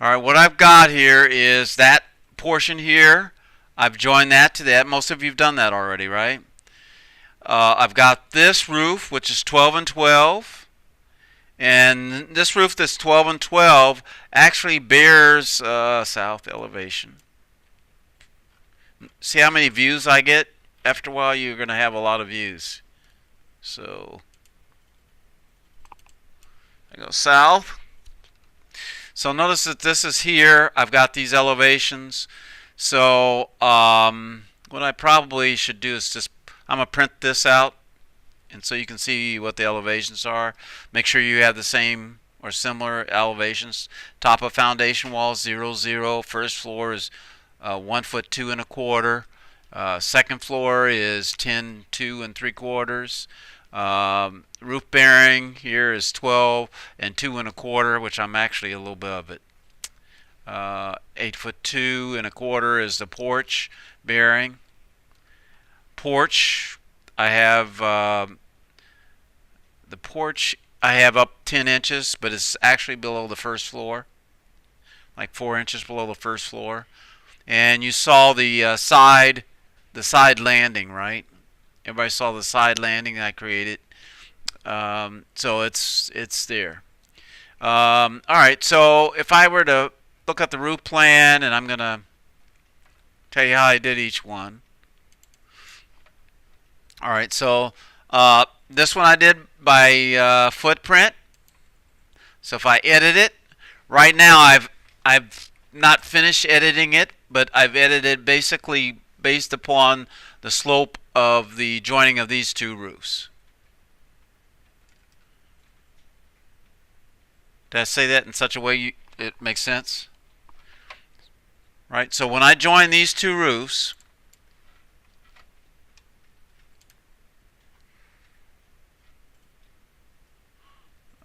all right, what I've got here is that portion here. I've joined that to that. Most of you've done that already, right? I've got this roof, which is 12 and 12. And this roof that's 12 and 12 actually bears south elevation. See how many views I get? After a while, you're going to have a lot of views. So I go south. So notice that this is here. I've got these elevations. So what I probably should do is just, I'm going to print this out, and so you can see what the elevations are. Make sure you have the same or similar elevations. Top of foundation wall 0, 0. First floor is 1 foot 2 1/4. Second floor is 10, 2 3/4. Roof bearing here is 12 and 2 1/4, which I'm actually a little bit of it. 8 foot 2 1/4 is the porch bearing. Porch, I have the porch. I have up 10 inches, but it's actually below the first floor, like 4 inches below the first floor. And you saw the side landing, right? Everybody saw the side landing I created. So it's there. All right. So if I were to look at the roof plan, and I'm gonna tell you how I did each one. All right. So this one I did by footprint. So if I edit it, right now I've not finished editing it, but I've edited basically based upon the slope of the joining of these two roofs. Did I say that in such a way it makes sense? Right, so when I join these two roofs,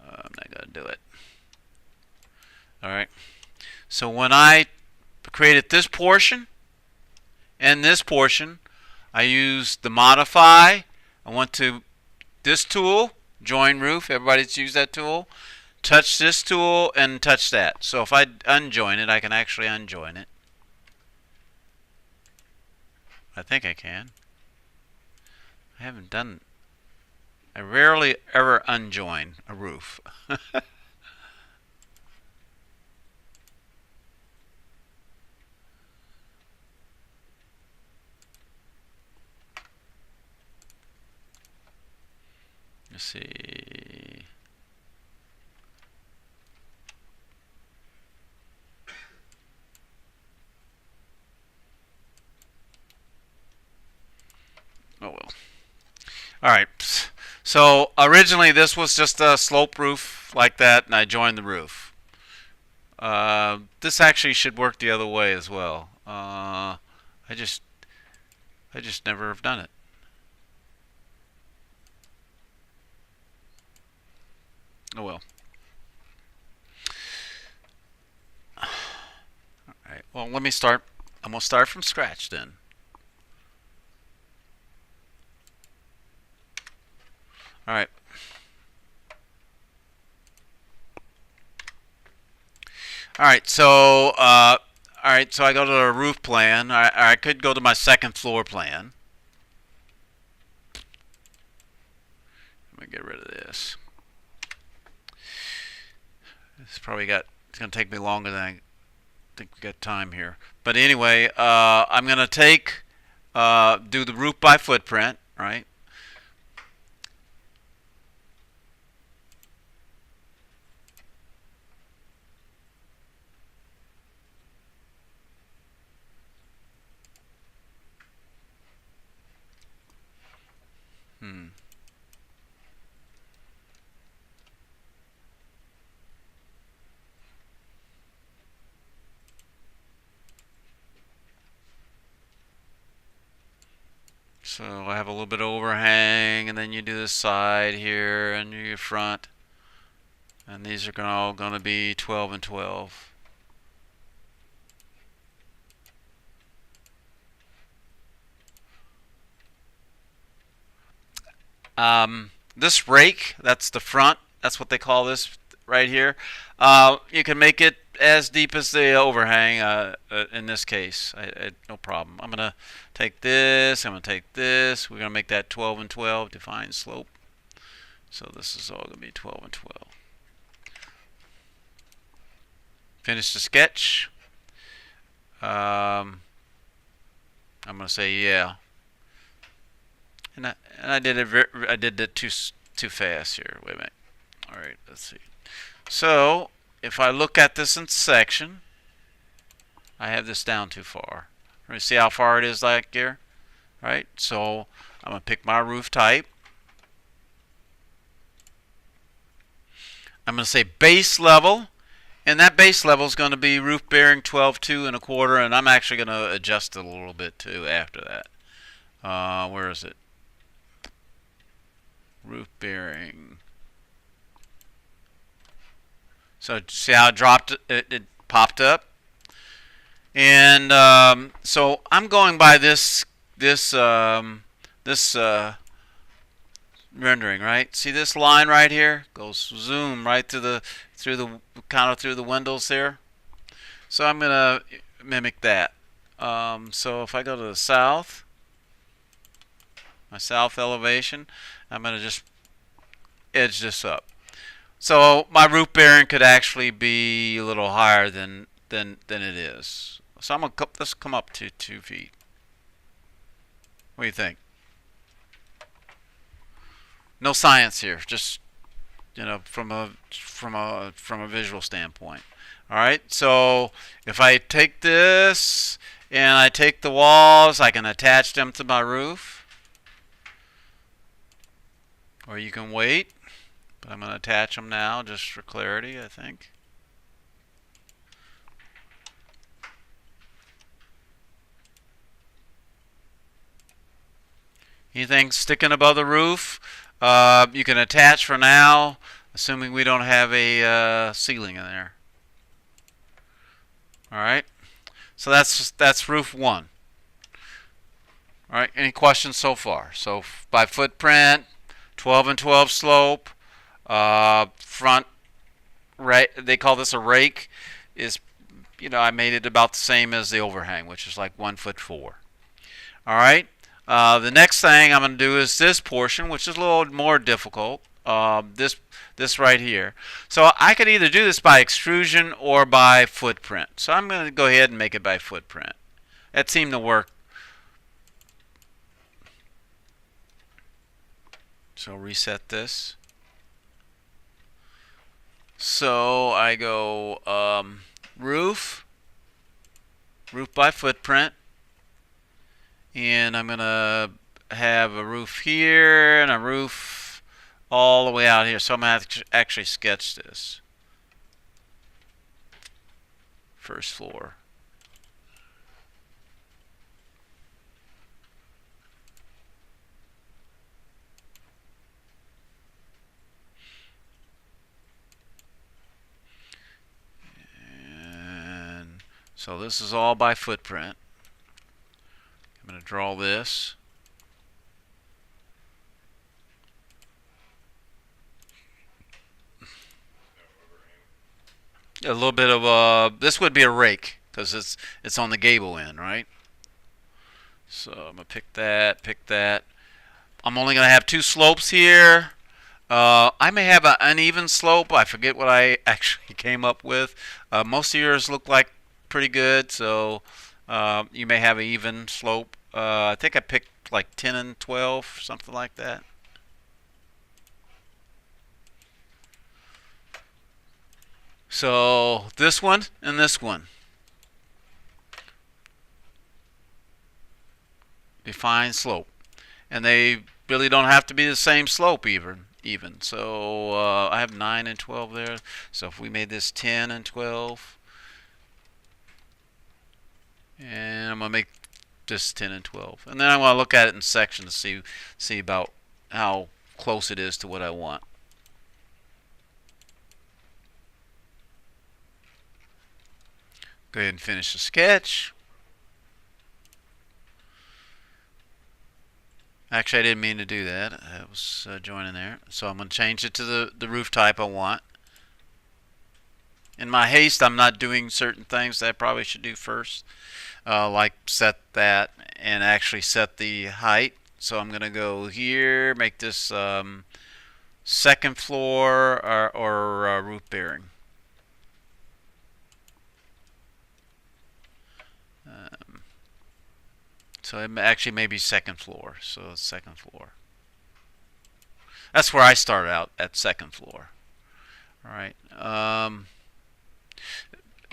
I'm not going to do it. All right, so when I created this portion and this portion, I used the modify. I went to this tool, join roof. Everybody's used that tool. Touch this tool and touch that. So if I unjoin it, I can actually unjoin it. I think I can. I haven't done. I rarely ever unjoin a roof. Let's see. Oh well. All right. So originally this was just a slope roof like that, and I joined the roof. This actually should work the other way as well. I just never have done it. Oh well. All right. Well, let me start. I'm gonna start from scratch then. All right. All right, so I go to the roof plan. I could go to my second floor plan. Let me get rid of this. It's gonna take me longer than I think we got time here. But anyway, I'm gonna do the roof by footprint, right? Hmm. So I have a little bit of overhang, and then you do the side here and your front, and these are all going to be 12 and 12. This rake, that's the front. That's what they call this right here. You can make it as deep as the overhang. In this case, no problem. I'm gonna take this. I'm gonna take this. We're gonna make that 12 and 12 defined slope. So this is all gonna be 12 and 12. Finish the sketch. I'm gonna say yeah. And I did it. I did it too fast here. Wait a minute. All right, let's see. So if I look at this in section, I have this down too far. Let me see how far it is like here. Right. So I'm gonna pick my roof type. I'm gonna say base level, and that base level is going to be roof bearing 12.2 and a quarter, and I'm actually going to adjust it a little bit too after that. Where is it? Roof bearing. So see how it dropped? It popped up, and so I'm going by this rendering, right? See this line right here goes zoom right through the windows there. So I'm gonna mimic that. So if I go to the south, my south elevation, I'm gonna just edge this up. So my roof bearing could actually be a little higher than it is. So let's come up to 2 feet. What do you think? No science here, just from a visual standpoint. All right. So if I take this and I take the walls, I can attach them to my roof, or you can wait. But I'm going to attach them now just for clarity, I think. Anything sticking above the roof, you can attach for now, assuming we don't have a ceiling in there. All right. So that's roof one. All right. Any questions so far? So by footprint, 12 and 12 slope, front right. They call this a rake. Is I made it about the same as the overhang, which is like 1'4". All right. The next thing I'm going to do is this portion, which is a little more difficult. This right here. So I could either do this by extrusion or by footprint. So I'm going to go ahead and make it by footprint. That seemed to work. So reset this. So I go roof by footprint. And I'm going to have a roof here and a roof all the way out here. So I'm going to actually sketch this. First floor. And so this is all by footprint. I'm going to draw this. a little bit of this would be a rake because it's on the gable end, right? So I'm gonna pick that, pick that. I'm only gonna have two slopes here. I may have an uneven slope. I forget what I actually came up with. Most of yours look like pretty good, so you may have an even slope. I think I picked like 10 and 12, something like that. So this one and this one define slope, and they really don't have to be the same slope even. So I have 9 and 12 there. So if we made this 10 and 12, and I'm gonna make this 10 and 12, and then I want to look at it in sections to see about how close it is to what I want. Go ahead and finish the sketch. Actually, I didn't mean to do that. I was joining there. So I'm going to change it to the roof type I want. In my haste, I'm not doing certain things that I probably should do first, like set that and actually set the height. So I'm going to go here, make this second floor or roof bearing. So it actually may be second floor. So second floor. That's where I started out, at second floor. All right.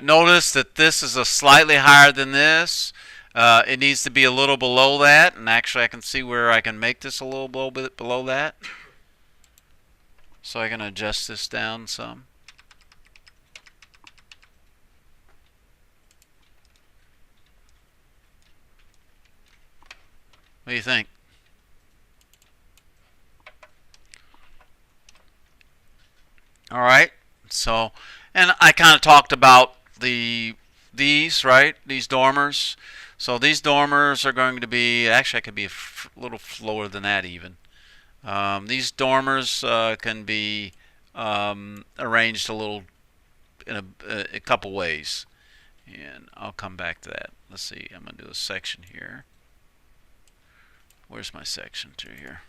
Notice that this is a slightly higher than this. It needs to be a little below that, and actually I can see where I can make this a little bit below that. So I can adjust this down some. What do you think? All right. So, and I kind of talked about these, right? These dormers. So these dormers are going to be, actually I could be a little lower than that even. These dormers can be arranged a little in a couple ways, and I'll come back to that. Let's see. I'm gonna do a section here. Where's my section to here?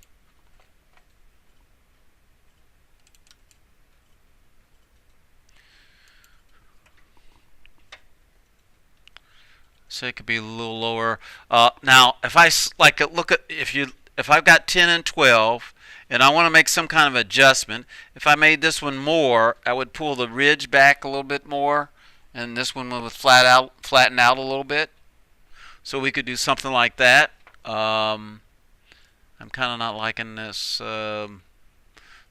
So it could be a little lower. Now, if I like look at if I've got 10 and 12, and I want to make some kind of adjustment, if I made this one more, I would pull the ridge back a little bit more, and this one would flatten out a little bit. So we could do something like that. I'm kind of not liking this. So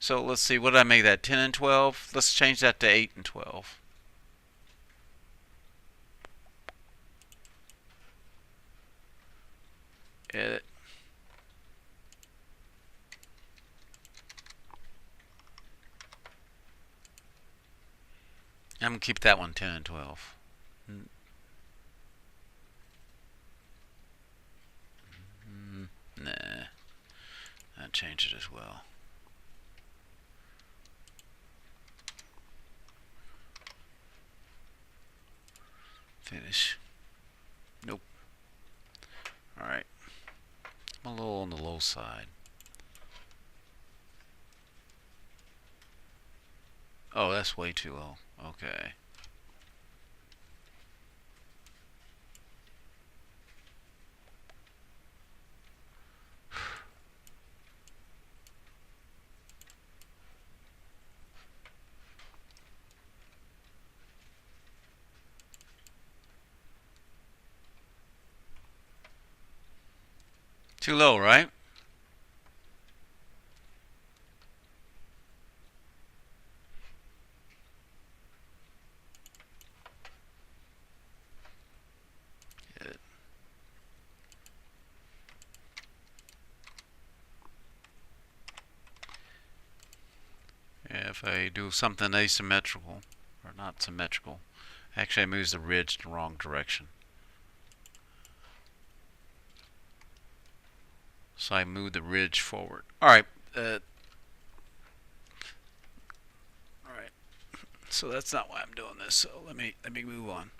let's see, what did I make that? 10 and 12? Let's change that to 8 and 12. Edit. I'm going to keep that one 10 and 12. Nah. I'll change it as well. Finish. Nope. Alright. I'm a little on the low side. Oh, that's way too low. Okay. Too low, right? If I do something asymmetrical, or not symmetrical, actually I moves the ridge in the wrong direction. So I move the ridge forward. Alright. Alright. So that's not why I'm doing this. So let me move on.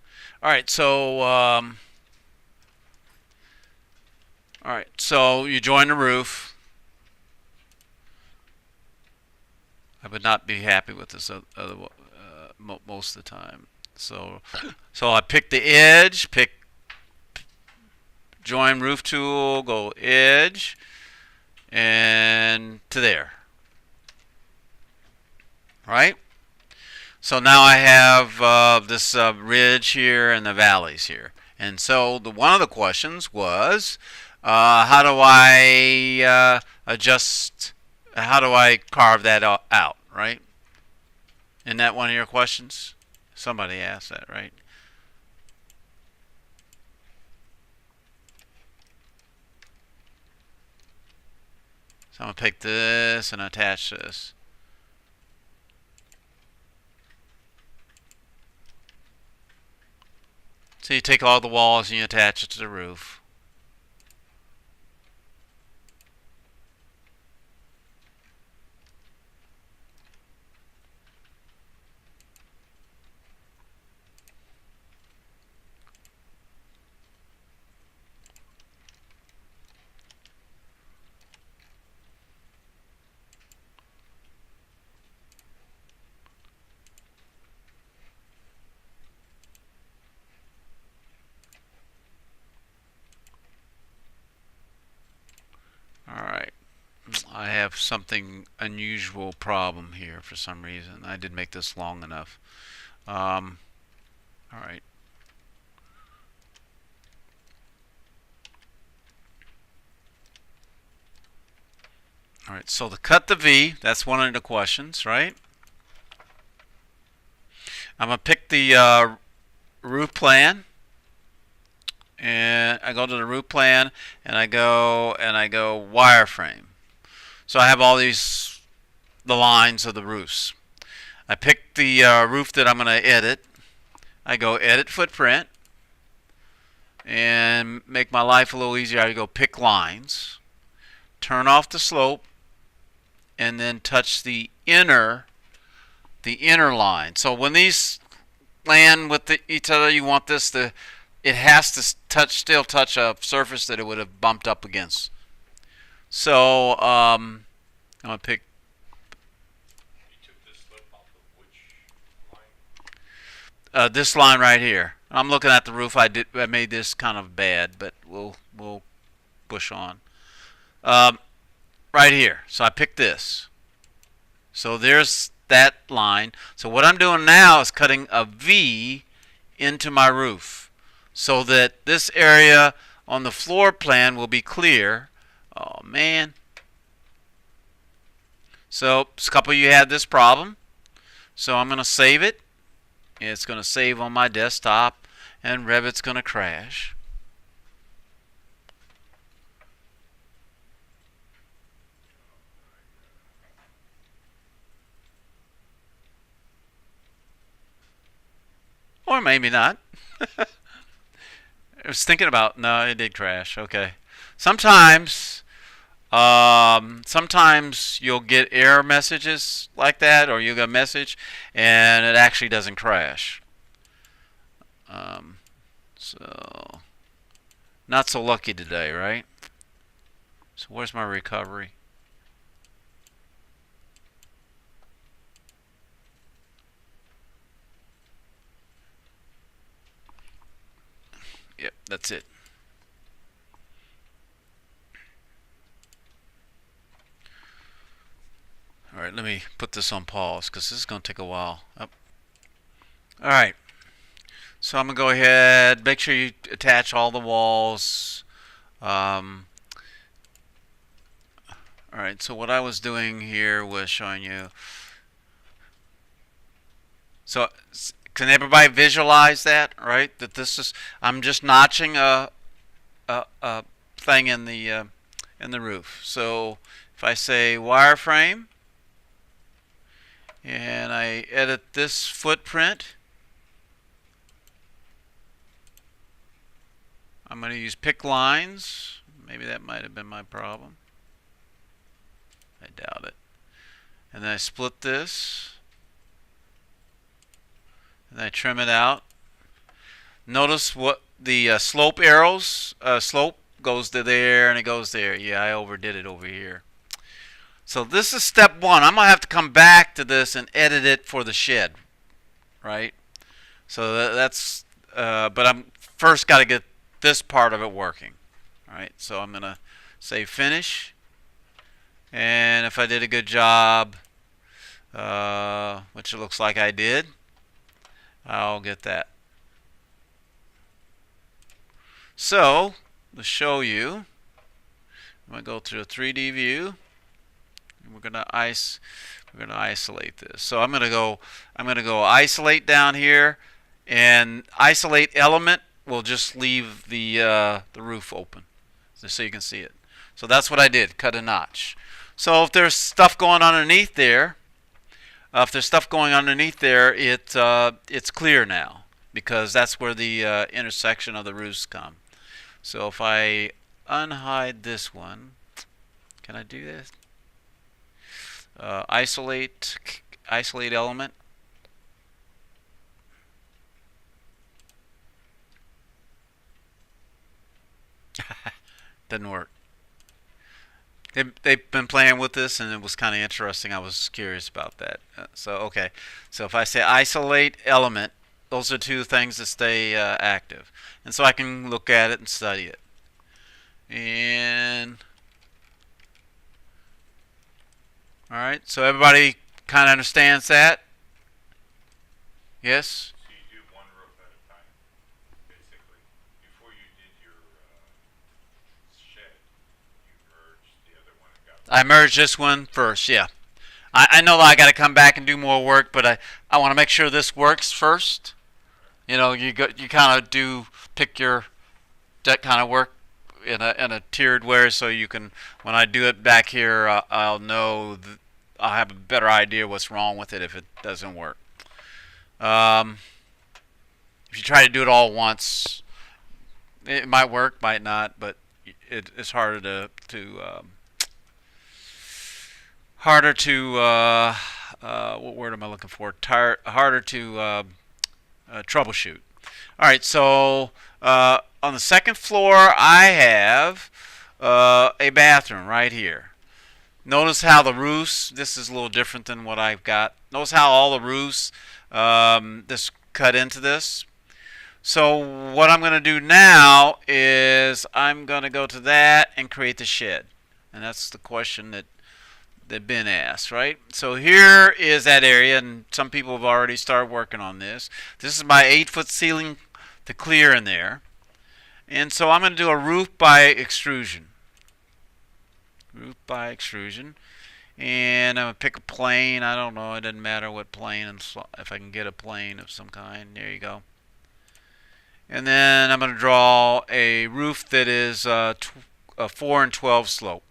All right. So all right. So you join the roof. I would not be happy with this other most of the time. So I pick the edge, pick join roof tool, go edge, and to there. Right? So now I have this ridge here and the valleys here. And so one of the questions was, how do I adjust, how do I carve that out, right? Isn't that one of your questions? Somebody asked that, right? So I'm going to take this and attach this. So you take all the walls and you attach it to the roof. Alright, I have something unusual problem here for some reason. I did make this long enough. Alright. Alright, so to cut the V, that's one of the questions, right? I'm going to pick the roof plan. And I go to the roof plan and I go wireframe. So I have all the lines of the roofs. I pick the roof that I'm going to edit. I go edit footprint and make my life a little easier. I go pick lines, turn off the slope, and then touch the inner line. So when these land with each other, you want this to, it has to still touch a surface that it would have bumped up against. So I'm gonna pick. You took this slip off of which line? This line right here. I'm looking at the roof. I made this kind of bad, but we'll push on. Right here. So I picked this. So there's that line. So what I'm doing now is cutting a V into my roof so that this area on the floor plan will be clear. Oh man. So a couple of you had this problem. So I'm going to save it. It's going to save on my desktop and Revit's going to crash. Or maybe not. I was thinking about, no, it did crash. Okay. Sometimes sometimes you'll get error messages like that, or you'll get a message and it actually doesn't crash. So not so lucky today, right? So where's my recovery? Yep, that's it. Alright, let me put this on pause because this is going to take a while. Oh. Alright, so I'm going to go ahead, make sure you attach all the walls. Alright, so what I was doing here was showing you. So can everybody visualize that, right? That this is, I'm just notching a thing in the roof. So if I say wireframe and I edit this footprint, I'm going to use pick lines. Maybe that might have been my problem. I doubt it. And then I split this. and I trim it out. Notice what the slope arrows, slope goes to there and it goes there. Yeah, I overdid it over here. So this is step one. I'm going to have to come back to this and edit it for the shed, right? So that's, but I'm first got to get this part of it working. All right, so I'm going to say finish. And if I did a good job, which it looks like I did, I'll get that. So, to show you, I'm going to go to a 3D view. And we're going to isolate this. So I'm going to go isolate down here, and isolate element will just leave the roof open, just so you can see it. So that's what I did, cut a notch. So if there's stuff going underneath there, it's clear now, because that's where the intersection of the roofs come. So if I unhide this one, can I do this? Isolate element. Doesn't work. They've been playing with this, and it was kind of interesting. I was curious about that. Okay. So if I say isolate element, those are two things that stay active. And so I can look at it and study it. And all right, so everybody kind of understands that? Yes? So you do one roof at a time, basically. Before you did your shed, you merged the other one and got. I merged this one first, yeah. I know I got to come back and do more work, but I want to make sure this works first. You know, you kind of do pick that kind of work in a tiered way, so you can, when I do it back here, I'll know, I'll have a better idea what's wrong with it if it doesn't work. If you try to do it all at once, it might work, might not, but it's harder to what word am I looking for? Harder to troubleshoot. All right, so on the second floor, I have a bathroom right here. Notice how the roofs, this is a little different than what I've got. Notice how all the roofs this cut into this. So what I'm going to do now is I'm going to go to that and create the shed. And that's the question that been asked, right? So here is that area, and some people have already started working on this. This is my 8-foot ceiling to clear in there. And so I'm going to do a roof by extrusion. Roof by extrusion. And I'm going to pick a plane. I don't know. It doesn't matter what plane. If I can get a plane of some kind. There you go. And then I'm going to draw a roof that is a 4 and 12 slope.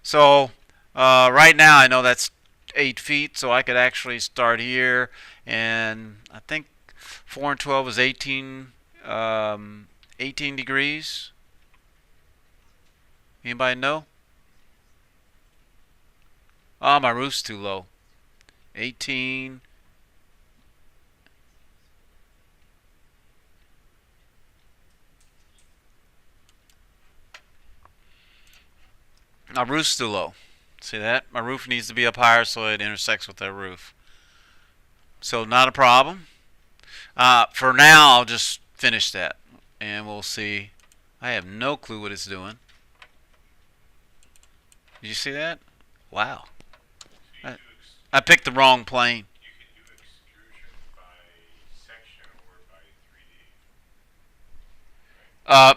So right now I know that's 8 feet, so I could actually start here, and I think 4 and 12 is 18 degrees. Anybody know? Oh, my roof's too low. 18. My roof's too low. See that? My roof needs to be up higher so it intersects with that roof. So not a problem. For now, I'll just finish that, and we'll see. I have no clue what it's doing. Did you see that? Wow. So I picked the wrong plane. you can do extrusion by section or by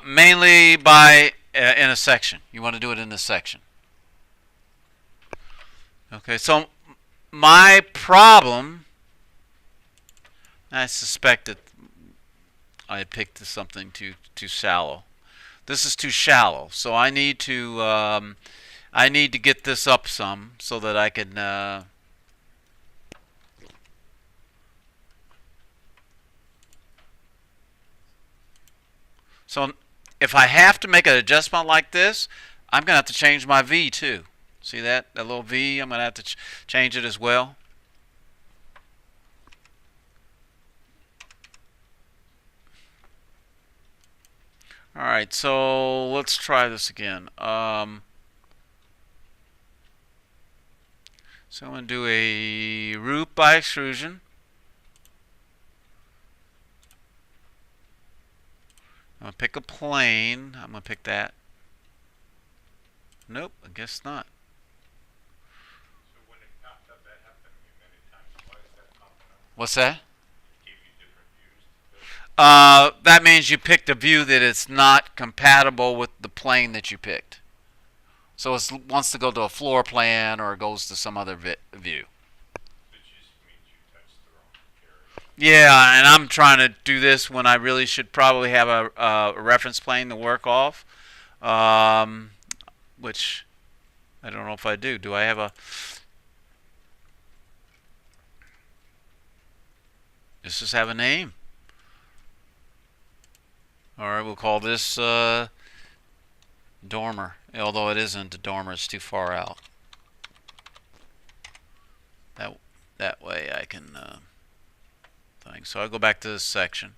3D. Mainly by in a section. You want to do it in a section. Okay, so my problem, I suspect that I picked something too shallow. This is too shallow, so I need to get this up some so that I can so if I have to make an adjustment like this, I'm gonna have to change my V too. See that little V? I'm gonna have to change it as well. All right, so let's try this again. So I'm going to do a roof by extrusion. I'm going to pick a plane. I'm going to pick that. Nope, I guess not. So when it popped up, that happened to me many times. Why is that popping up? What's that? It gave you different views to build? That means you picked a view that it's not compatible with the plane that you picked. So it wants to go to a floor plan or it goes to some other view. It just means you touched the wrong area. Yeah, and I'm trying to do this when I really should probably have a reference plane to work off, which I don't know if I do. Do I have a... Does this have a name? Alright, we'll call this dormer. Although it isn't a dormer, it's too far out. That way I can thing. So I go back to this section.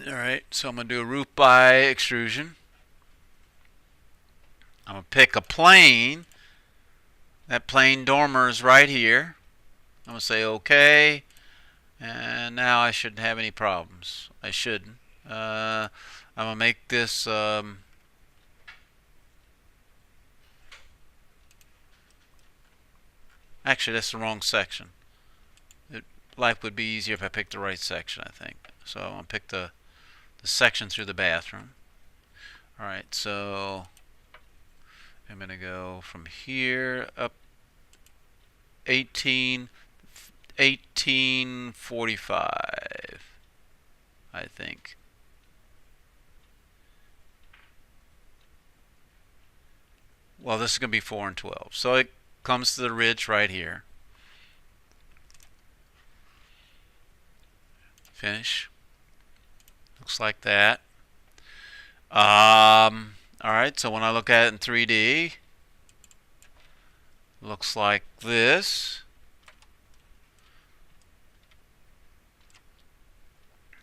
Alright, so I'm going to do a roof by extrusion. I'm going to pick a plane. That plane dormer is right here. I'm going to say OK. And now I shouldn't have any problems. I shouldn't. I'm going to make this... Actually, that's the wrong section. Life would be easier if I picked the right section, I think. So I'm going to pick the section through the bathroom. Alright, so I'm going to go from here up 1845, I think. Well, this is going to be 4 and 12. So it comes to the ridge right here. Finish. Looks like that. Alright, so when I look at it in 3D, looks like this.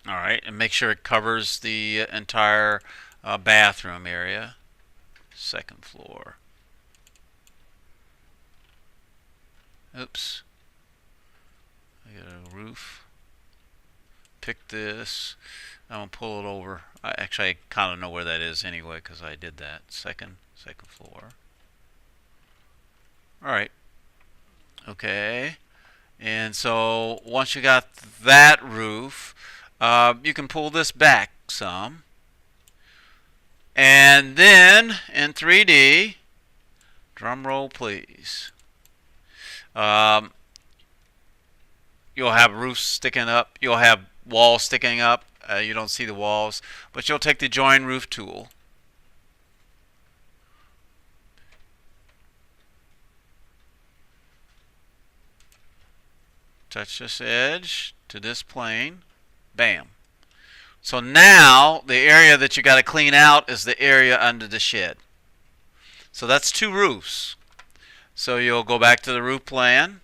Alright, and make sure it covers the entire bathroom area. Second floor. Oops. I got a roof. Pick this. I'm going to pull it over. Actually, I kind of know where that is anyway because I did that. Second floor. Alright. Okay. And so once you got that roof, you can pull this back some. And then in 3D, drum roll please. You'll have roofs sticking up. You'll have walls sticking up. You don't see the walls, but you'll take the join roof tool. Touch this edge to this plane. Bam. So now the area that you got to clean out is the area under the shed. So that's 2 roofs. So you'll go back to the roof plan.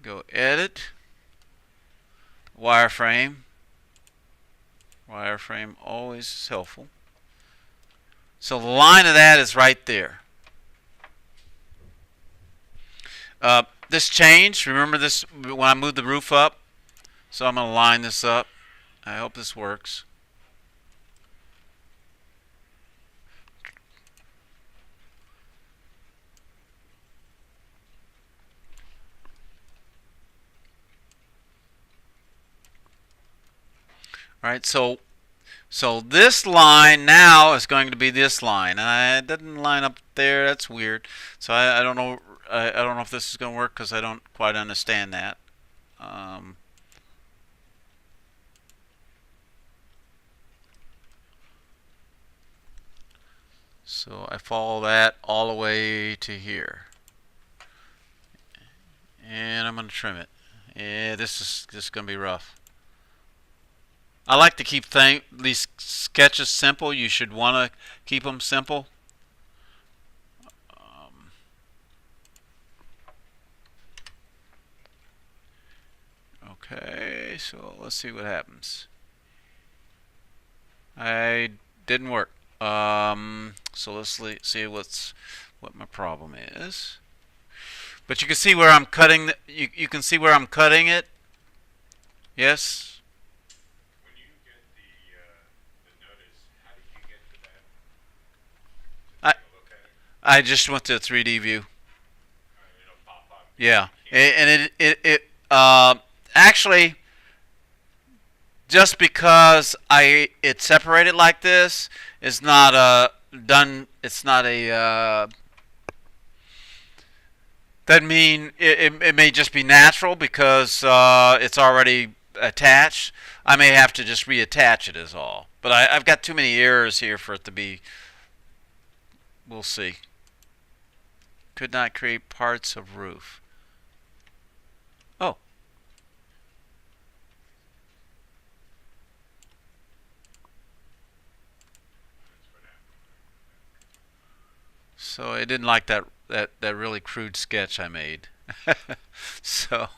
Go edit. Wireframe. Wireframe always is helpful. So the line of that is right there. This changed. Remember this when I moved the roof up? So I'm going to line this up. I hope this works. Alright, so this line now is going to be this line, and it didn't line up there. That's weird. So I don't know. I don't know if this is going to work because I don't quite understand that. So I follow that all the way to here, and I'm going to trim it. Yeah, this is going to be rough. I like to keep these sketches simple. You should want to keep them simple. Okay, so let's see what happens. I didn't work. So let's see what my problem is. But you can see where I'm cutting. You can see where I'm cutting it. Yes. When you get the notice, how did you get to that to I take a look at it? I just went to a 3D view. It'll pop up. Yeah, You can't. and it actually just because I it separated like this is not done. It's not a doesn't mean it may just be natural because it's already attached. I may have to just reattach it is all. But I've got too many errors here for it to be. We'll see. Could not create parts of roof. Oh, That's what happened. so I didn't like that really crude sketch I made. So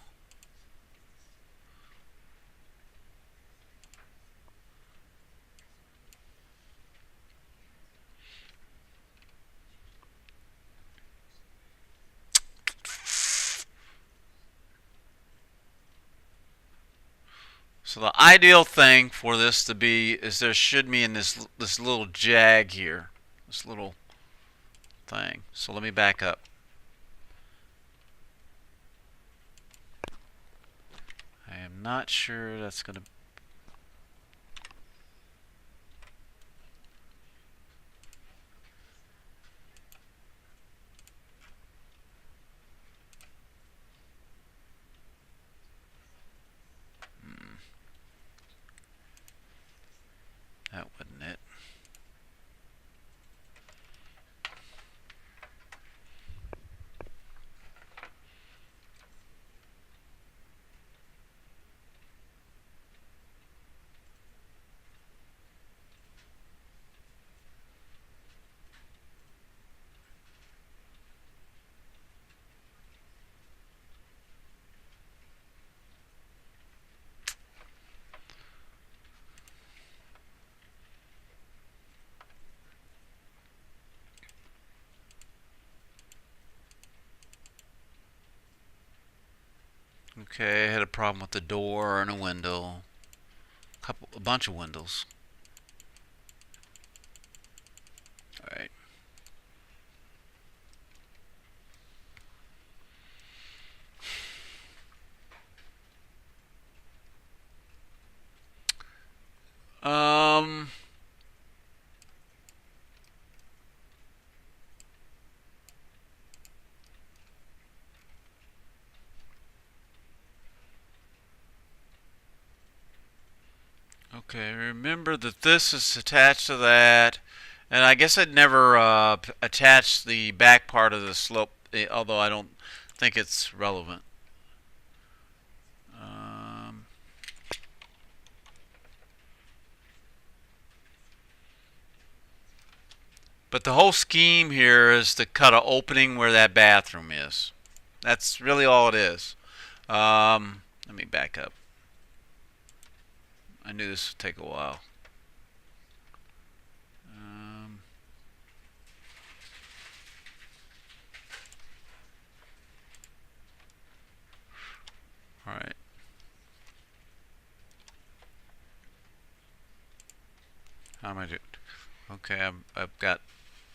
so the ideal thing for this to be is there should be in this little jag here, this little thing. So let me back up. I am not sure that's going to. That wasn't it. Okay, I had a problem with the door and a window. A bunch of windows. All right. Um. Okay, remember that this is attached to that, and I guess I'd never attached the back part of the slope, although I don't think it's relevant. Um, but the whole scheme here is to cut an opening where that bathroom is. That's really all it is. Let me back up. I knew this would take a while. Um, all right. How am I doing? Okay, I've got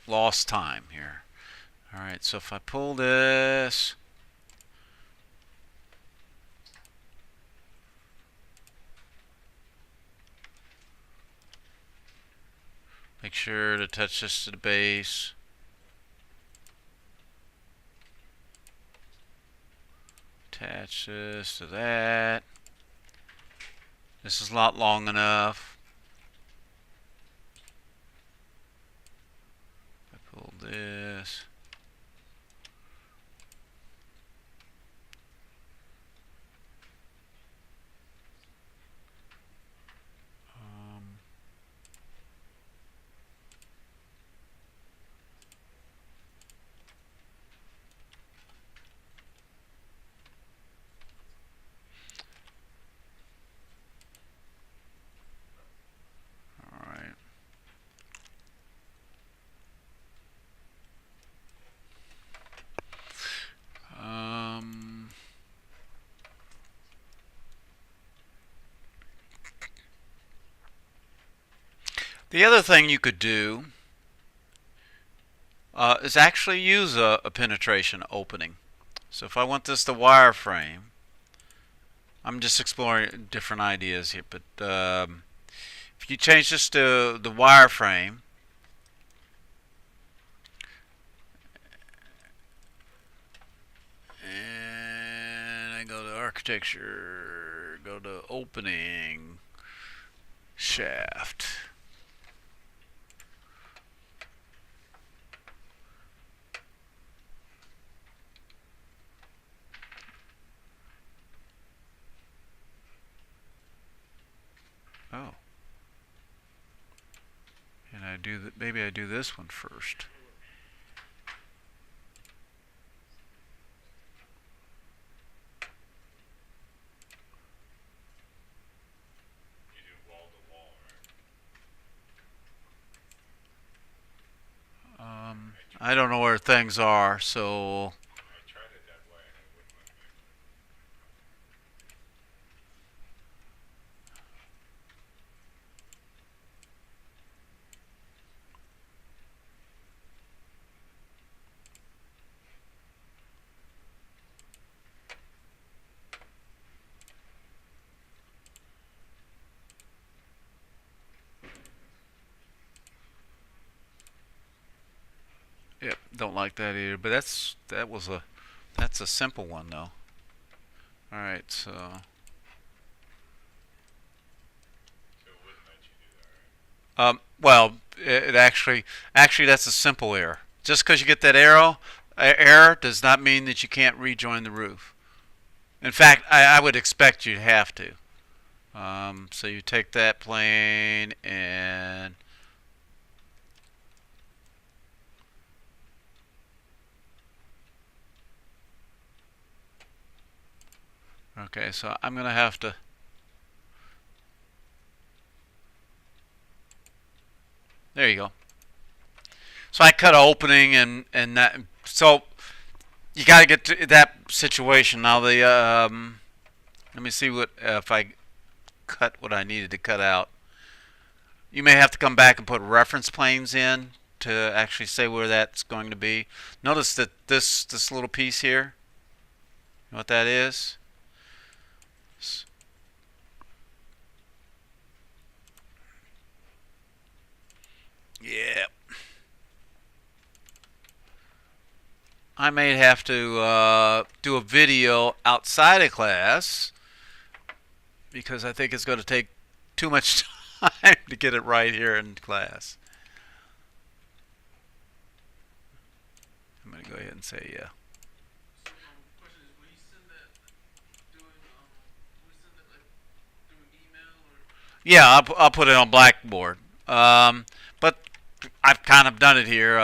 lost time here. All right, so if I pull this, make sure to touch this to the base. Attach this to that. This is not long enough. I pull this. Um, The other thing you could do is actually use a penetration opening. So if I want this to wireframe, I'm just exploring different ideas here, but if you change this to the wireframe, and I go to architecture, go to opening, shaft. Oh, and I do maybe I do this one first. You do wall to wall, I don't know where things are, so right? I tried it that way and it wouldn't let me. yep, don't like that either. But that's a simple one though. All right, so So it wouldn't let you do that, right? well, it actually that's a simple error. Just because you get that error does not mean that you can't rejoin the roof. In fact, I would expect you'd have to. So you take that plane and okay, so I'm gonna have to. There you go. So I cut an opening and that. So you got to get to that situation now. Let me see what if I cut what I needed to cut out. You may have to come back and put reference planes in to actually say where that's going to be. Notice that this little piece here, you know what that is? Yeah. I may have to do a video outside of class because I think it's going to take too much time to get it right here in class. I'm going to go ahead and say yeah. So, question is, will you send that will you send that like through email or? Yeah, I'll put it on Blackboard. But I've kind of done it here.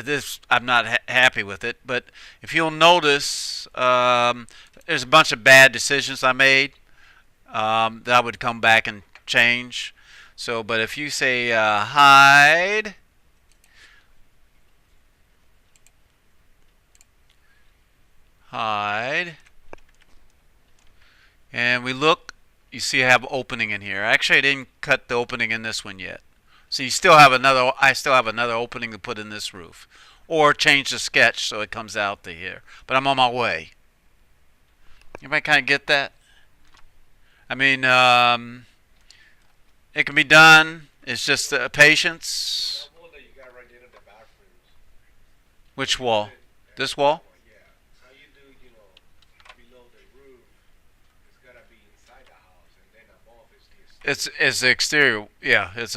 This I'm not happy with it, but if you'll notice, there's a bunch of bad decisions I made that I would come back and change. So, but if you say hide, hide, and we look, you see I have opening in here. Actually, I didn't cut the opening in this one yet. So you still have another. I still have another opening to put in this roof, or change the sketch so it comes out to here. But I'm on my way. You might kind of get that. I mean, it can be done. It's just patience. That wall that you got right there in the bathrooms. Which How you wall? do it, This that wall? one, yeah. How you do, below the roof, it's gotta be inside the house, and then above is the exterior. It's the exterior. Yeah, it's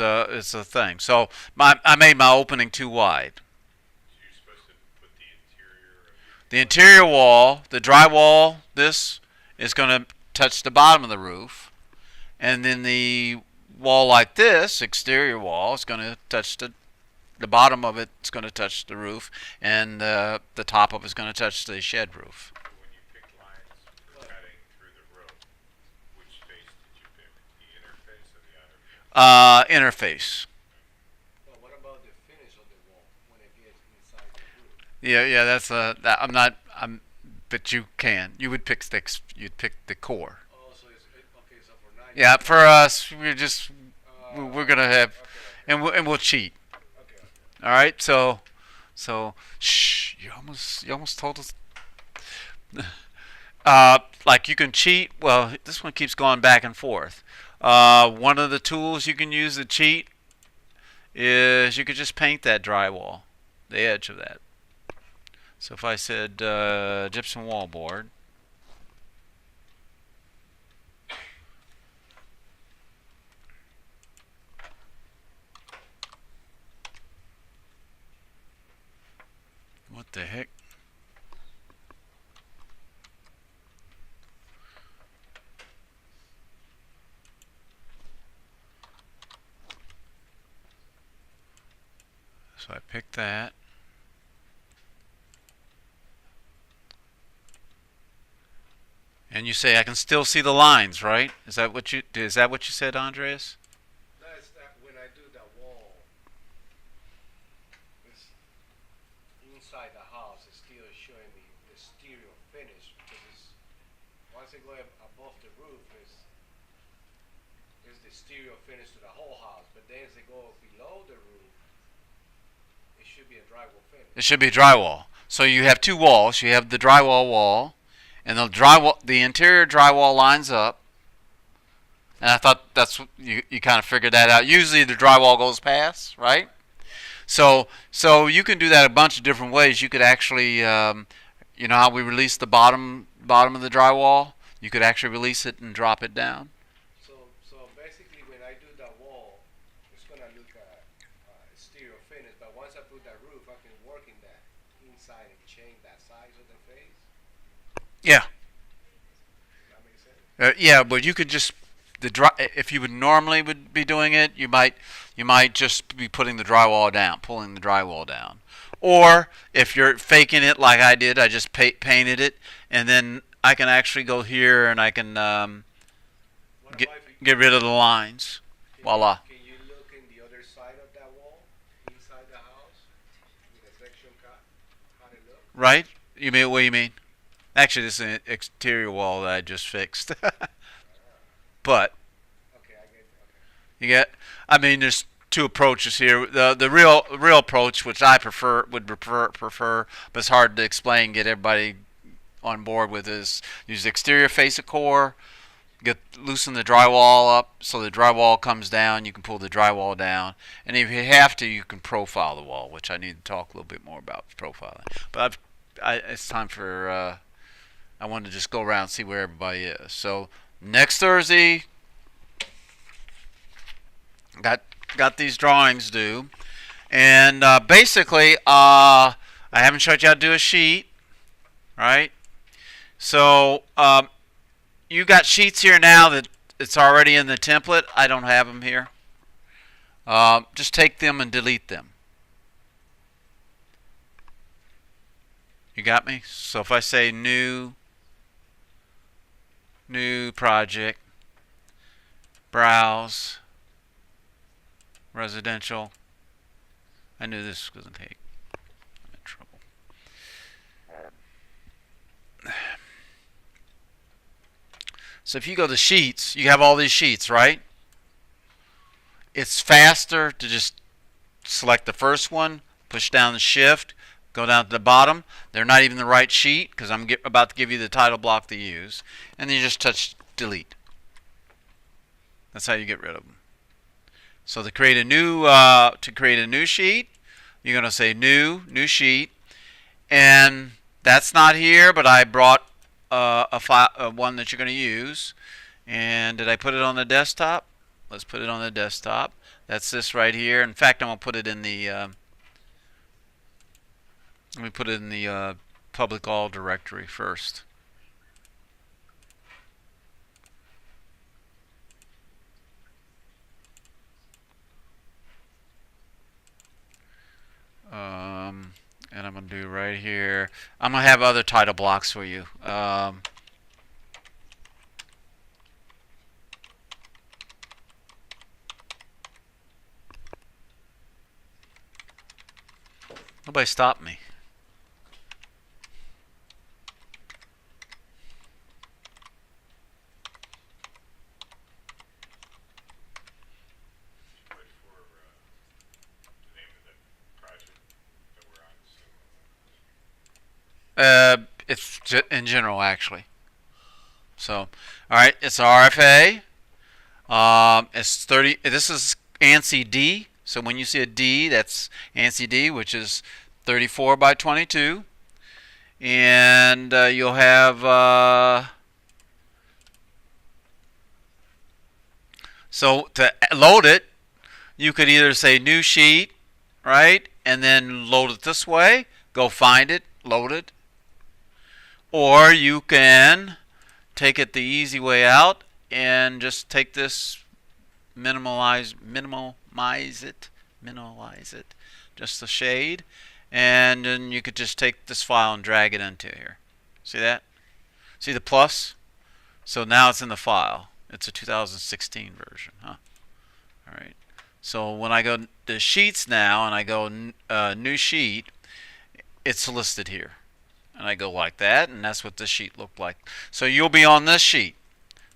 a thing. So I made my opening too wide. So you're supposed to put the interior of your The interior wall, the drywall, this is going to touch the bottom of the roof, and then the wall like this, exterior wall, is going to touch the bottom of it's going to touch the roof, and the top of it's going to touch the shed roof. when you pick lines for cutting through the roof, which space did you pick? The interface or the outer face? Interface. But what about the finish of the wall when it gets inside the roof? Yeah. That's I'm not. But you can. You would pick sticks. You'd pick the core. Oh, so okay, so for now Yeah, for us, we're just we're gonna have. okay. and we'll cheat. Okay, okay. All right. So shh. You almost told us. Like you can cheat. Well, this one keeps going back and forth. One of the tools you can use to cheat is you could just paint that drywall, the edge of that. So if I said gypsum wallboard, what the heck? So I pick that. And you say I can still see the lines, right? Is that what you said, Andreas? That's that when I do that wall, it's inside the house. It's still showing me the stereo finish because it's once I go above the roof, is the stereo finish to the whole house. But then as they go below the roof, it should be a drywall finish. It should be drywall. So you have two walls. You have the drywall wall, and the interior drywall lines up. And I thought that's you kind of figured that out. Usually the drywall goes past, right? So you can do that a bunch of different ways. You could actually, you know how we release the bottom of the drywall. You could actually release it and drop it down. So basically, when I do that wall, it's gonna look stereo finish. But once I put that roof, I can work in that inside and change that size of the face. Yeah. Does that make sense? Yeah, but you could just if you would normally would be doing it, you might just be putting the drywall down, pulling the drywall down. Or if you're faking it like I did, I just painted it, and then I can actually go here and I can What get about if get rid of the lines. Voila. can you look in the other side of that wall, inside the house, with a section cut? How it look? Right? You mean what do you mean? Actually, this is an exterior wall that I just fixed. But Okay, I get. Okay. you get. I mean, there's two approaches here. The real approach, which I prefer, but it's hard to explain, get everybody on board with, is use the exterior face of core, loosen the drywall up so the drywall comes down. You can pull the drywall down, and if you have to, you can profile the wall, which I need to talk a little bit more about profiling. But it's time for. I wanted to just go around and see where everybody is. So next Thursday, got these drawings due, and basically, I haven't showed you how to do a sheet, right? So you got sheets here now that it's already in the template. I don't have them here. Just take them and delete them. You got me? So if I say new project, browse, residential. I knew this was going to take. I'm in trouble. So if you go to sheets, you have all these sheets, right? It's faster to just select the first one, push down the shift, go down to the bottom. They're not even the right sheet because I'm about to give you the title block to use. And then you just touch delete. That's how you get rid of them. So to create a new sheet, you're going to say new sheet, and that's not here, but I brought a file, one that you're going to use. And did I put it on the desktop? Let's put it on the desktop. That's this right here. In fact, I'm going to put it in the let me put it in the public all directory first. And I'm going to do right here. I'm going to have other title blocks for you. Nobody stopped me. Wait for It's in general actually. So, all right, it's RFA. It's 30. This is ANSI D. So when you see a D, that's ANSI D, which is 34 by 22, and you'll have. So to load it, you could either say new sheet, right, and then load it this way. Go find it, load it, or you can take it the easy way out and just take this minimize it just a shade, and then you could just take this file and drag it into here. See that? See the plus? So now it's in the file. It's a 2016 version, huh? All right. So when I go to sheets now and I go new sheet, it's listed here. And I go like that, and that's what this sheet looked like. So you'll be on this sheet.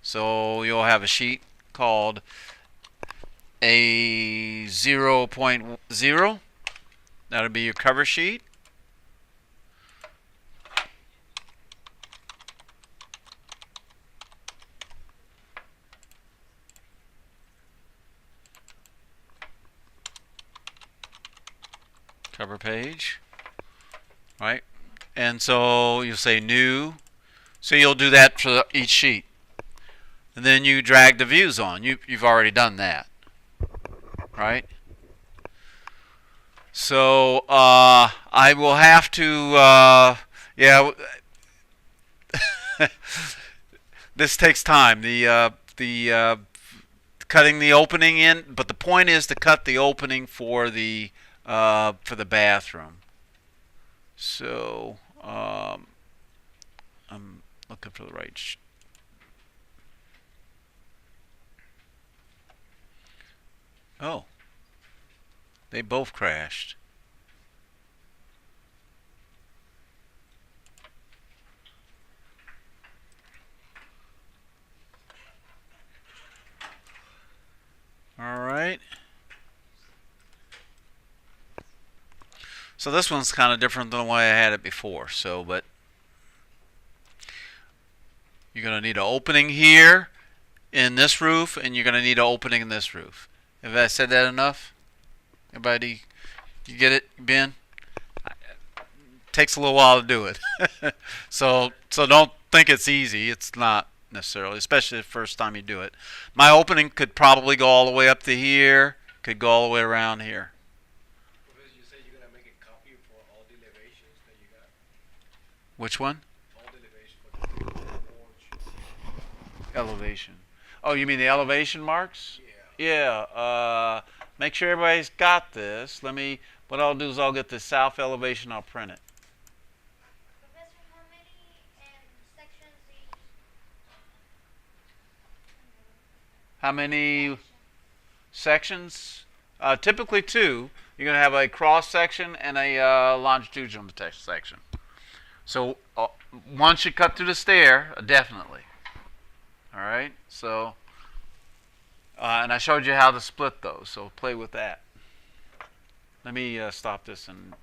So you'll have a sheet called a 0.0. That'll be your cover sheet. Cover page, right? And so you'll say new. So you'll do that for each sheet. And then you drag the views on. You've already done that, right? So I will have to, yeah, this takes time. The cutting the opening in, but the point is to cut the opening for the bathroom. So I'm looking for the right. Oh, they both crashed. All right. So this one's kind of different than the way I had it before. So, but you're going to need an opening here in this roof, and you're going to need an opening in this roof. Have I said that enough? Everybody, you get it, Ben? It takes a little while to do it. so don't think it's easy. It's not necessarily, especially the first time you do it. My opening could probably go all the way up to here, could go all the way around here. You say you're gonna make a copy for all the elevations that you got. Which one? All the elevations for the porch. Elevation. Oh, you mean the elevation marks? Yeah. Yeah. Make sure everybody's got this. What I'll do is I'll get the south elevation. I'll print it. Professor, how many sections each? How many sections? Typically two. You're going to have a cross section and a longitudinal section. So once you cut through the stair, definitely. All right. So, and I showed you how to split those. So play with that. Let me stop this and